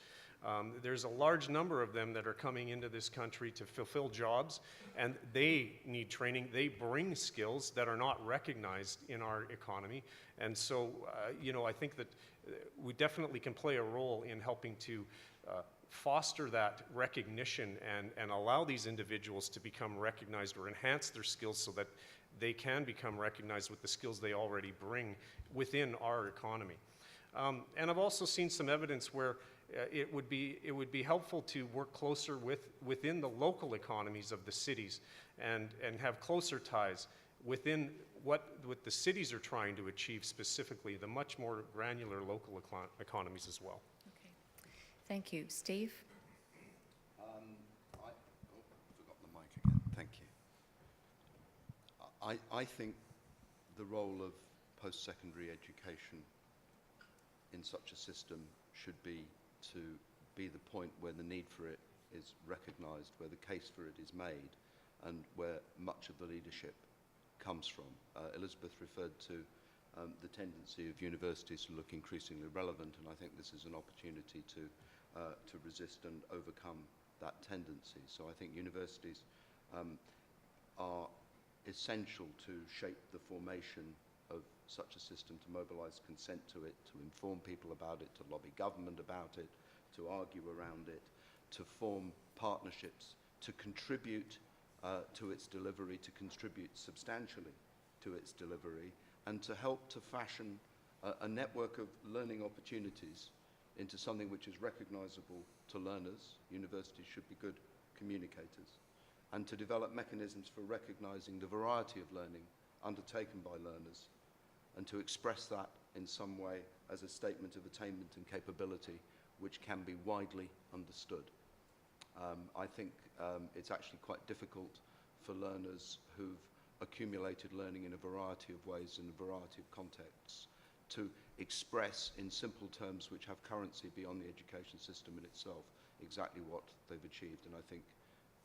There's a large number of them that are coming into this country to fulfill jobs, and they need training. They bring skills that are not recognized in our economy. And so, I think that we definitely can play a role in helping to foster that recognition and allow these individuals to become recognized or enhance their skills so that they can become recognized with the skills they already bring within our economy. And I've also seen some evidence where it would be helpful to work closer within the local economies of the cities and have closer ties within what the cities are trying to achieve, specifically the much more granular local economies as well. Okay, thank you. Steve? I forgot the mic again. Thank you. I think the role of post-secondary education in such a system should be to be the point where the need for it is recognized, where the case for it is made, and where much of the leadership comes from. Elizabeth referred to the tendency of universities to look increasingly relevant, and I think this is an opportunity to resist and overcome that tendency. So I think universities are essential to shape the formation of such a system, to mobilize consent to it, to inform people about it, to lobby government about it, to argue around it, to form partnerships, to contribute to its delivery, to contribute substantially to its delivery, and to help to fashion a network of learning opportunities into something which is recognizable to learners. Universities should be good communicators, and to develop mechanisms for recognizing the variety of learning undertaken by learners, and to express that in some way as a statement of attainment and capability which can be widely understood. I think it's actually quite difficult for learners who've accumulated learning in a variety of ways, in a variety of contexts, to express in simple terms which have currency beyond the education system in itself exactly what they've achieved. And I think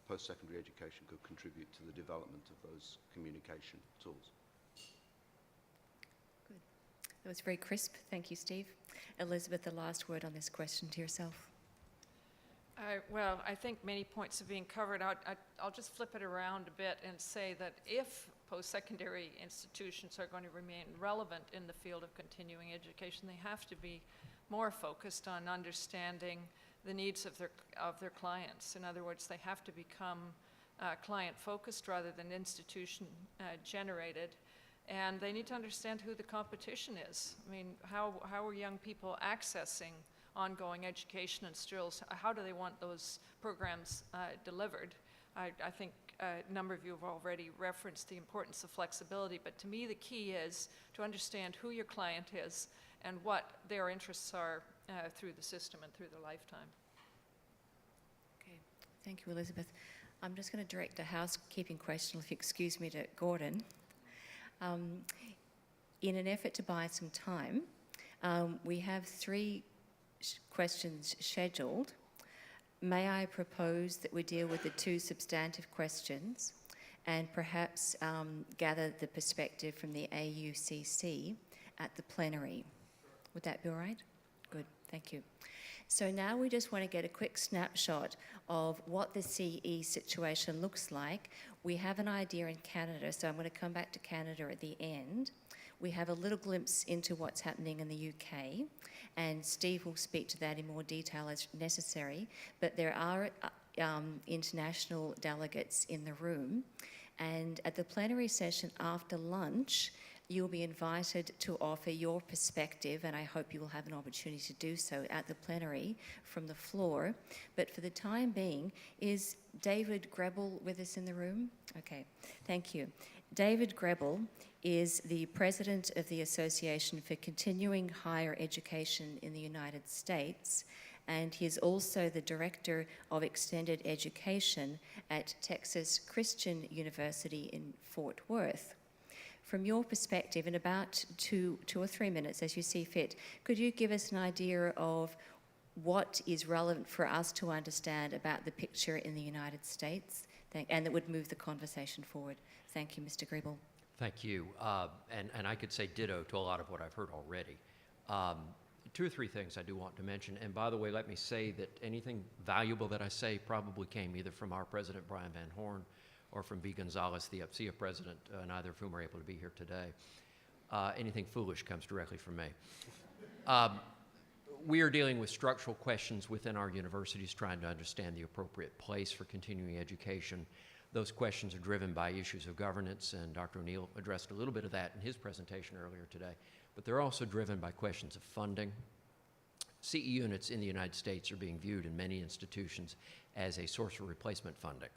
post-secondary education could contribute to the development of those communication tools. Good. That was very crisp. Thank you, Steve. Elizabeth, the last word on this question to yourself. Well, I think many points are being covered. I'll just flip it around a bit and say that if post-secondary institutions are going to remain relevant in the field of continuing education, they have to be more focused on understanding the needs of their clients. In other words, they have to become client-focused rather than institution-generated. And they need to understand who the competition is. I mean, how are young people accessing ongoing education and skills? How do they want those programs delivered? I think a number of you have already referenced the importance of flexibility, but to me the key is to understand who your client is and what their interests are through the system and through their lifetime. Okay, thank you, Elizabeth. I'm just going to direct a housekeeping question, if you excuse me, to Gordon. In an effort to buy some time, we have 3 questions scheduled. May I propose that we deal with the 2 substantive questions and perhaps gather the perspective from the AUCC at the plenary? Would that be all right? Good, thank you. So now we just want to get a quick snapshot of what the CE situation looks like. We have an idea in Canada, so I'm going to come back to Canada at the end. We have a little glimpse into what's happening in the UK, and Steve will speak to that in more detail as necessary, but there are international delegates in the room, and at the plenary session after lunch, you'll be invited to offer your perspective, and I hope you will have an opportunity to do so at the plenary from the floor. But for the time being, is David Grebel with us in the room? Okay, thank you. David Grebel is the president of the Association for Continuing Higher Education in the United States, and he is also the director of extended education at Texas Christian University in Fort Worth. From your perspective, in about two or 3 minutes, as you see fit, could you give us an idea of what is relevant for us to understand about the picture in the United States, and that would move the conversation forward? Thank you, Mr. Grebel. Thank you. And I could say ditto to a lot of what I've heard already. 2 or 3 things I do want to mention. And by the way, let me say that anything valuable that I say probably came either from our president, Brian Van Horn, or from B. Gonzalez, the UPCIA president, neither of whom are able to be here today. Anything foolish comes directly from me. We are dealing with structural questions within our universities, trying to understand the appropriate place for continuing education. Those questions are driven by issues of governance, and Dr. O'Neill addressed a little bit of that in his presentation earlier today. But they're also driven by questions of funding. CE units in the United States are being viewed in many institutions as a source of replacement funding.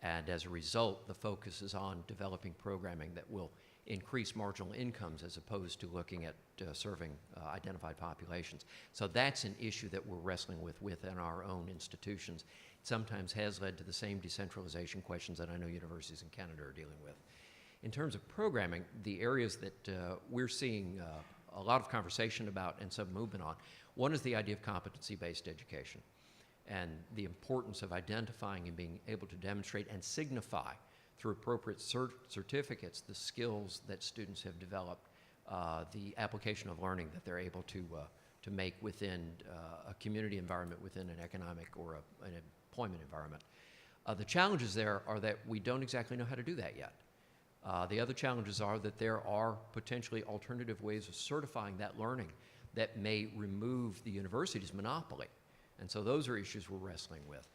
And as a result, the focus is on developing programming that will increase marginal incomes as opposed to looking at serving identified populations. So that's an issue that we're wrestling with within our own institutions. It sometimes has led to the same decentralization questions that I know universities in Canada are dealing with. In terms of programming, the areas that we're seeing a lot of conversation about and some movement on, one is the idea of competency-based education, and the importance of identifying and being able to demonstrate and signify through appropriate certificates the skills that students have developed, the application of learning that they're able to make within a community environment, within an economic or an employment environment. The challenges there are that we don't exactly know how to do that yet. The other challenges are that there are potentially alternative ways of certifying that learning that may remove the university's monopoly. And so those are issues we're wrestling with.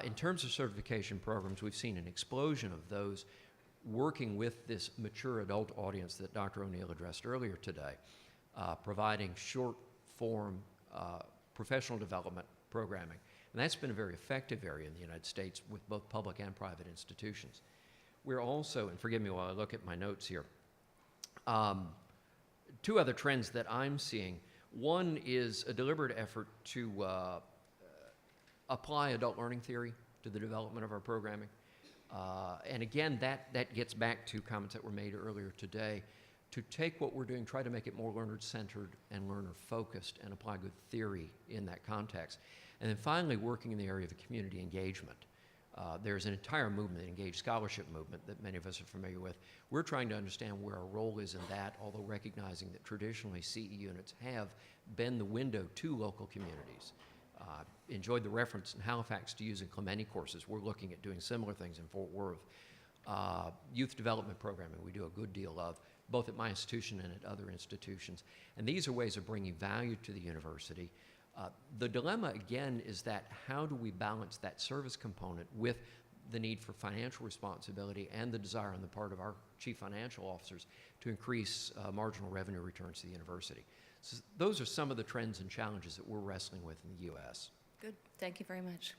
In terms of certification programs, we've seen an explosion of those working with this mature adult audience that Dr. O'Neill addressed earlier today, providing short-form professional development programming. And that's been a very effective area in the United States with both public and private institutions. We're also, and forgive me while I look at my notes here, 2 other trends that I'm seeing. One is a deliberate effort to apply adult learning theory to the development of our programming. And again, that gets back to comments that were made earlier today, to take what we're doing, try to make it more learner-centered and learner-focused, and apply good theory in that context. And then finally, working in the area of community engagement. There's an entire movement, the engaged scholarship movement, that many of us are familiar with. We're trying to understand where our role is in that, although recognizing that traditionally CE units have been the window to local communities. Enjoyed the reference in Halifax to using Clementi courses. We're looking at doing similar things in Fort Worth. Youth development programming we do a good deal of, both at my institution and at other institutions. And these are ways of bringing value to the university, The dilemma, again, is that how do we balance that service component with the need for financial responsibility and the desire on the part of our chief financial officers to increase marginal revenue returns to the university? So those are some of the trends and challenges that we're wrestling with in the U.S. Good. Thank you very much.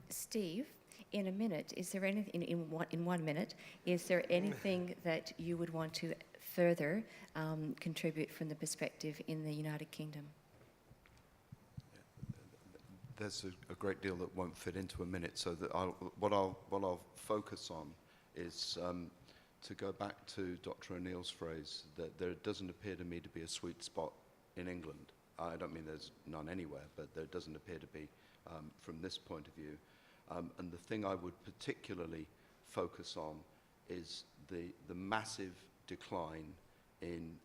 Steve, in a minute, is there anything, in 1 minute, is there anything that you would want to further contribute from the perspective in the United Kingdom? There's a great deal that won't fit into a minute, so that what I'll focus on is to go back to Dr. O'Neill's phrase that there doesn't appear to me to be a sweet spot in England. I don't mean there's none anywhere, but there doesn't appear to be from this point of view. And the thing I would particularly focus on is the massive decline in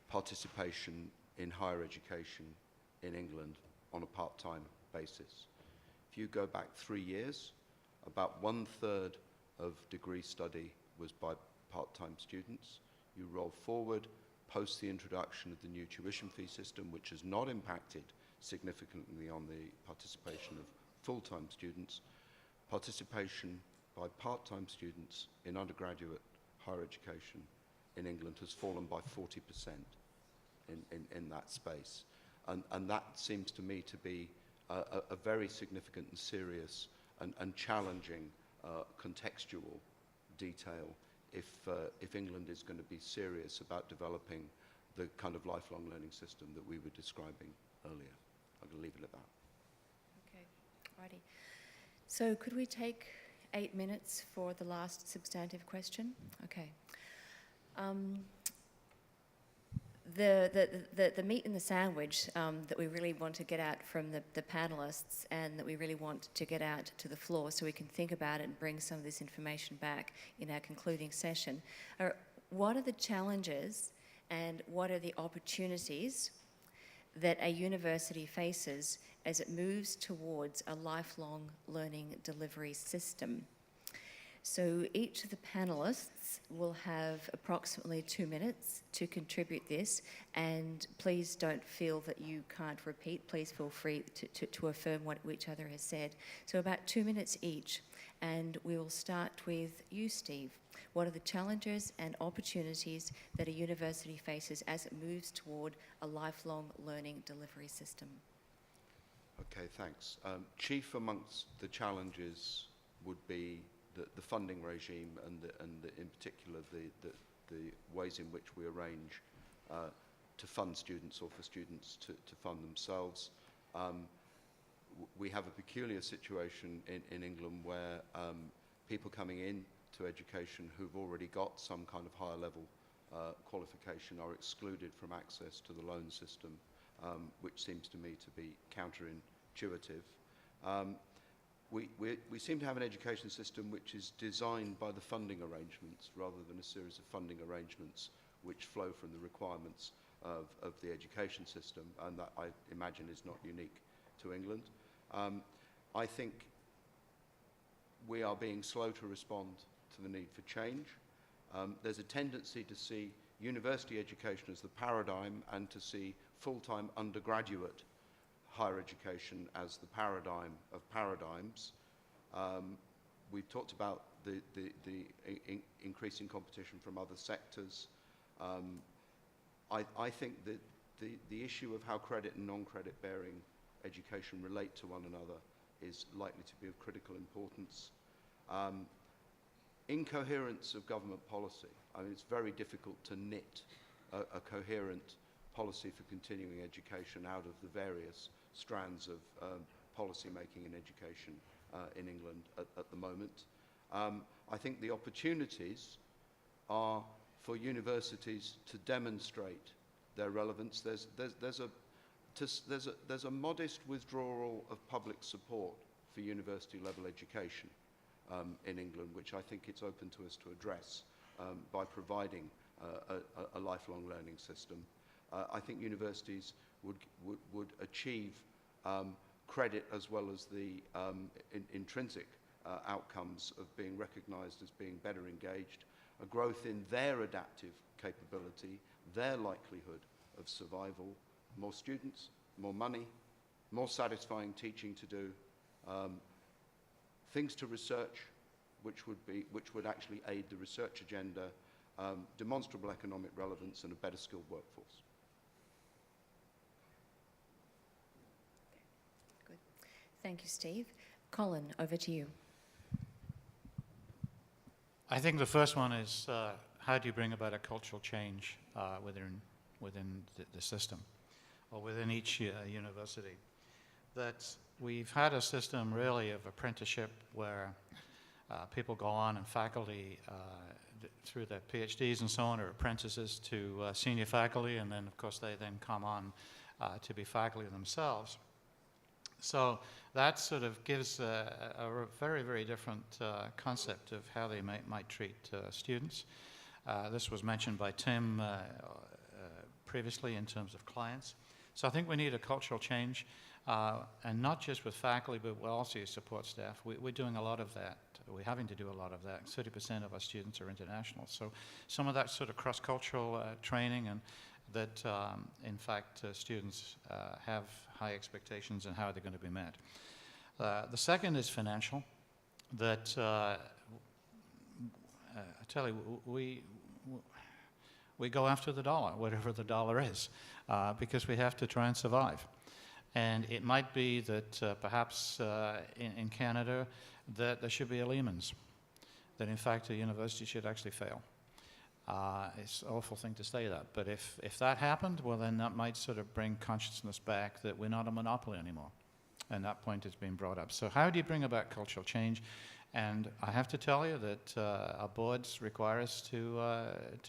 participation in higher education in England on a part-time basis. If you go back 3 years, about 1/3 of degree study was by part-time students. You roll forward, post the introduction of the new tuition fee system, which has not impacted significantly on the participation of full-time students, participation by part-time students in undergraduate higher education in England has fallen by 40% in that space. And that seems to me to be a very significant and serious and challenging contextual detail if England is going to be serious about developing the kind of lifelong learning system that we were describing earlier. I'm going to leave it at that. Okay, righty. So could we take 8 minutes for the last substantive question? Okay. The meat in the sandwich that we really want to get out from the panelists and that we really want to get out to the floor so we can think about it and bring some of this information back in our concluding session are what are the challenges and what are the opportunities that a university faces as it moves towards a lifelong learning delivery system. So each of the panelists will have approximately 2 minutes to contribute this, and please don't feel that you can't repeat. Please feel free to affirm what each other has said. So about 2 minutes each, and we will start with you, Steve. What are the challenges and opportunities that a university faces as it moves toward a lifelong learning delivery system? Okay, thanks. Chief amongst the challenges would be the funding regime and in particular the ways in which we arrange to fund students or for students to fund themselves. We have a peculiar situation in England where people coming in to education who've already got some kind of higher level qualification are excluded from access to the loan system, which seems to me to be counterintuitive. We seem to have an education system which is designed by the funding arrangements rather than a series of funding arrangements which flow from the requirements of the education system, and that I imagine is not unique to England. I think we are being slow to respond to the need for change. There's a tendency to see university education as the paradigm and to see full-time undergraduate higher education as the paradigm of paradigms. We've talked about the increasing competition from other sectors. I think that the issue of how credit and non-credit bearing education relate to one another is likely to be of critical importance. Incoherence of government policy. I mean, it's very difficult to knit a coherent policy for continuing education out of the various strands of policy making in education in England at the moment. I think the opportunities are for universities to demonstrate their relevance. There's a modest withdrawal of public support for university level education in England, which I think it's open to us to address by providing a lifelong learning system. I think universities would achieve credit as well as the intrinsic outcomes of being recognized as being better engaged, a growth in their adaptive capability, their likelihood of survival, more students, more money, more satisfying teaching to do, things to research, which would actually aid the research agenda, demonstrable economic relevance, and a better skilled workforce. Good. Thank you, Steve. Colin, over to you. I think the first one is how do you bring about a cultural change within the system or within each university? That we've had a system really of apprenticeship where people go on and faculty through their PhDs and so on are apprentices to senior faculty, and then of course they then come on to be faculty themselves. So that sort of gives a very, very different concept of how they might treat students. This was mentioned by Tim previously in terms of clients. So I think we need a cultural change, and not just with faculty, but also your support staff. We're doing a lot of that. We're having to do a lot of that. 30% of our students are international. So some of that sort of cross-cultural training, and that, in fact, students have high expectations and how they're going to be met. The second is financial. That, I tell you, we go after the dollar, whatever the dollar is, because we have to try and survive. And it might be that perhaps in Canada that there should be a Lehman's, that in fact a university should actually fail. It's an awful thing to say that, but if that happened, well then that might sort of bring consciousness back that we're not a monopoly anymore. And that point has been brought up. So how do you bring about cultural change? And I have to tell you that our boards require us to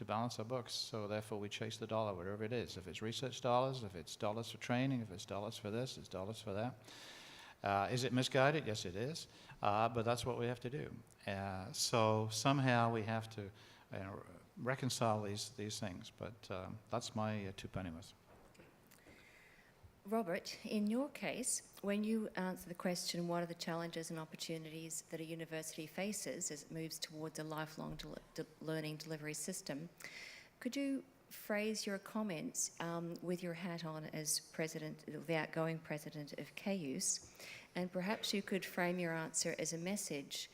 balance our books, so therefore we chase the dollar, wherever it is. If it's research dollars, if it's dollars for training, if it's dollars for this, it's dollars for that. Is it misguided? Yes, it is. But that's what we have to do. So somehow we have to reconcile these things. But that's my two penny worth. Robert, in your case, when you answer the question, what are the challenges and opportunities that a university faces as it moves towards a lifelong learning delivery system, could you phrase your comments with your hat on as president, the outgoing president of Cauce, and perhaps you could frame your answer as a message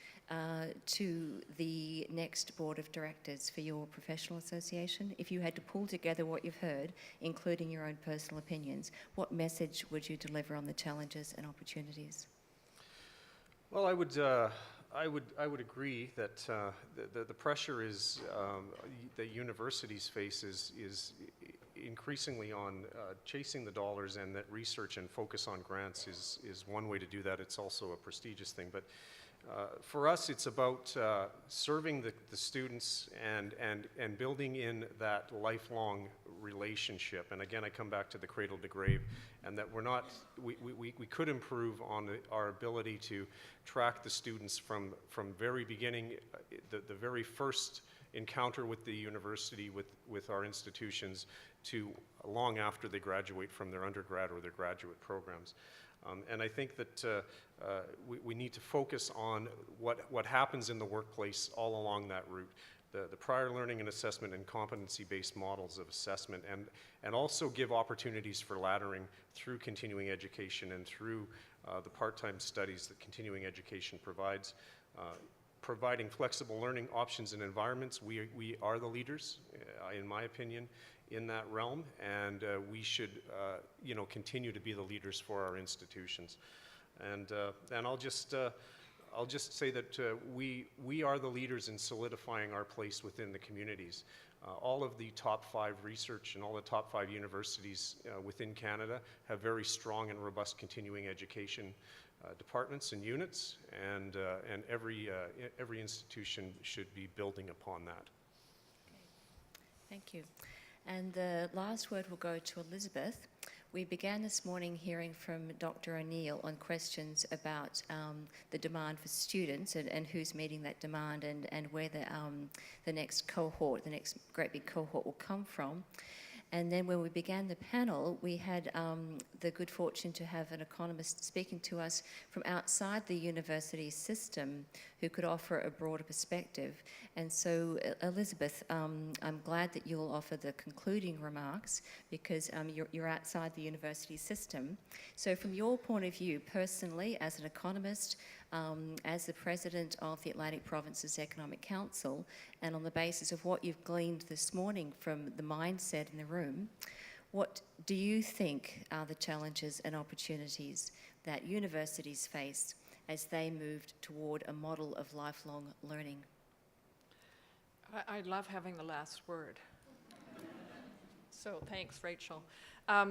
to the next board of directors for your professional association? If you had to pull together what you've heard, including your own personal opinions, what message would you deliver on the challenges and opportunities? Well, I would agree that the pressure is that universities face is increasingly on chasing the dollars, and that research and focus on grants is one way to do that. It's also a prestigious thing, but for us, it's about serving the students and building in that lifelong relationship. And again, I come back to the cradle to grave, and that we could improve on our ability to track the students from very beginning, the very first encounter with the university, with our institutions, to long after they graduate from their undergrad or their graduate programs. And I think that we need to focus on what happens in the workplace all along that route. The prior learning and assessment and competency-based models of assessment, and also give opportunities for laddering through continuing education and through the part-time studies that continuing education provides. Providing flexible learning options and environments. We are the leaders, in my opinion, in that realm, and we should continue to be the leaders for our institutions. And I'll just say that we are the leaders in solidifying our place within the communities. All of the top 5 research and all the top 5 universities within Canada have very strong and robust continuing education departments and units, and every institution should be building upon that. Okay. Thank you. And the last word will go to Elizabeth. We began this morning hearing from Dr. O'Neill on questions about the demand for students and who's meeting that demand, and where the next cohort, the next great big cohort will come from. And then when we began the panel, we had the good fortune to have an economist speaking to us from outside the university system who could offer a broader perspective. And so, Elizabeth, I'm glad that you'll offer the concluding remarks because you're outside the university system. So from your point of view, personally, as an economist, as the president of the Atlantic Provinces Economic Council, and on the basis of what you've gleaned this morning from the mindset in the room, what do you think are the challenges and opportunities that universities face as they moved toward a model of lifelong learning? I love having the last word. So thanks, Rachel. I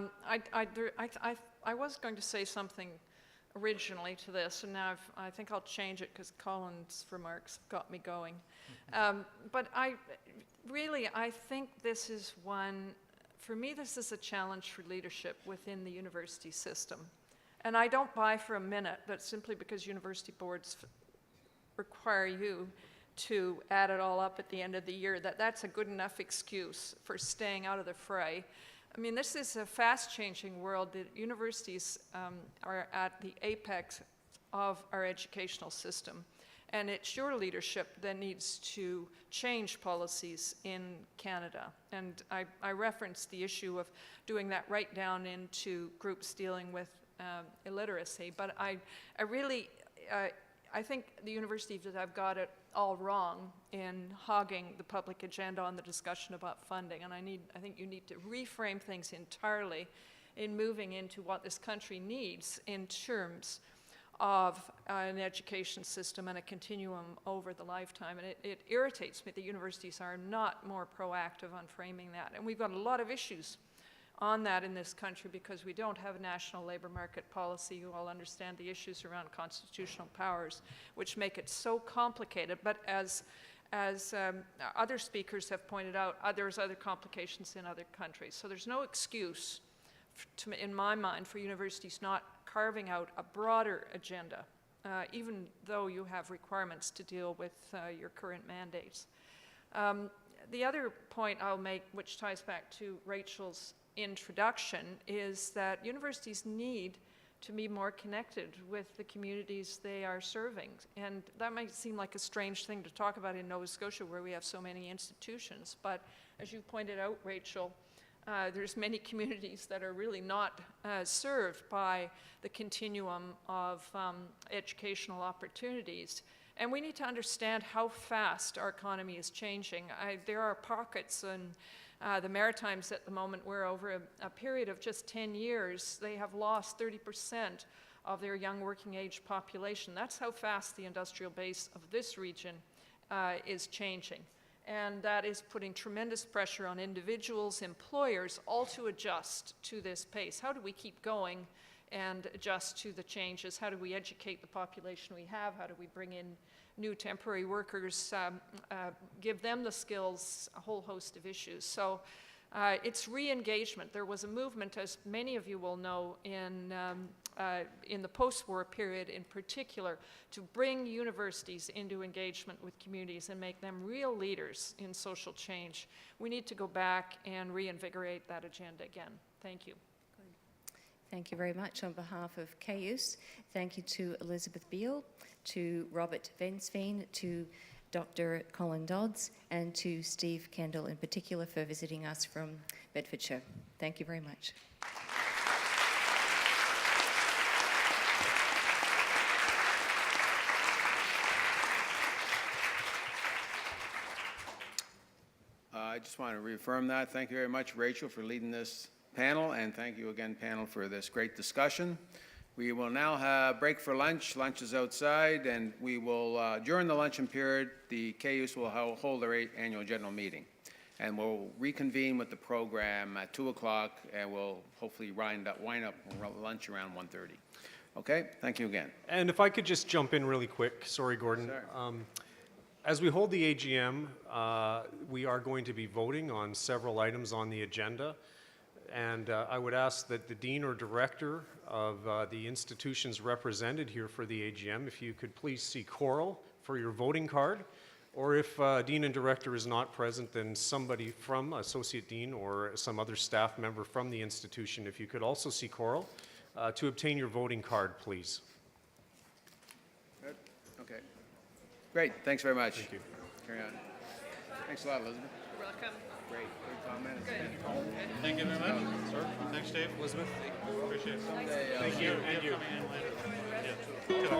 was going to say something originally to this, and now I think I'll change it because Colin's remarks got me going. But I think this is one, for me, this is a challenge for leadership within the university system. And I don't buy for a minute that simply because university boards require you to add it all up at the end of the year, that's a good enough excuse for staying out of the fray. I mean, this is a fast-changing world. The universities are at the apex of our educational system. And it's your leadership that needs to change policies in Canada. And I referenced the issue of doing that right down into groups dealing with illiteracy. But I think the universities have got it all wrong in hogging the public agenda on the discussion about funding. And I think you need to reframe things entirely in moving into what this country needs in terms of an education system and a continuum over the lifetime. And it irritates me that universities are not more proactive on framing that. And we've got a lot of issues on that in this country because we don't have a national labor market policy. You all understand the issues around constitutional powers, which make it so complicated. But as other speakers have pointed out, there's other complications in other countries. So there's no excuse, in my mind, for universities not carving out a broader agenda, even though you have requirements to deal with your current mandates. The other point I'll make, which ties back to Rachel's introduction, is that universities need to be more connected with the communities they are serving. And that might seem like a strange thing to talk about in Nova Scotia, where we have so many institutions. But as you pointed out, Rachel, there's many communities that are really not served by the continuum of educational opportunities. And we need to understand how fast our economy is changing. There are pockets in the Maritimes at the moment where over a period of just 10 years, they have lost 30% of their young working age population. That's how fast the industrial base of this region is changing. And that is putting tremendous pressure on individuals, employers, all to adjust to this pace. How do we keep going and adjust to the changes? How do we educate the population we have? How do we bring in new temporary workers, give them the skills, a whole host of issues. So it's re-engagement. There was a movement, as many of you will know, in the post-war period in particular, to bring universities into engagement with communities and make them real leaders in social change. We need to go back and reinvigorate that agenda again. Thank you. Thank you very much. On behalf of Cauce, thank you to Elizabeth Beale, to Robert Vensveen, to Dr. Colin Dodds, and to Steve Kendall in particular for visiting us from Bedfordshire. Thank you very much. I just want to reaffirm that. Thank you very much, Rachel, for leading this panel, and thank you again, panel, for this great discussion. We will now have break for lunch. Lunch is outside, and we will, during the luncheon period, the Cauce will hold their 8th annual general meeting. And we'll reconvene with the program at 2 o'clock, and we'll hopefully wind up lunch around 1:30. Okay, thank you again. And if I could just jump in really quick, sorry, Gordon. As we hold the AGM, we are going to be voting on several items on the agenda. And I would ask that the dean or director of the institutions represented here for the AGM, if you could please see Coral for your voting card, Or if Dean and Director is not present, then somebody from Associate Dean or some other staff member from the institution, if you could also see Coral, to obtain your voting card, please. Good. Okay. Great, thanks very much. Thank you. Carry on. Thanks a lot, Elizabeth. You're welcome. Great comment. Thank you very much. Sir. Thanks, Dave. Elizabeth. Appreciate it. Someday, Thank you. And you. Coming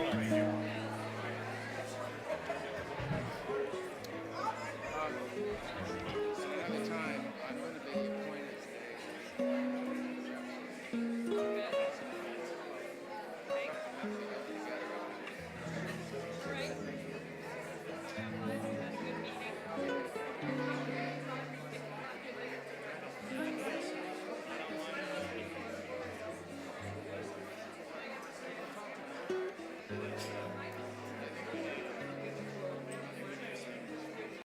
in later. Yeah.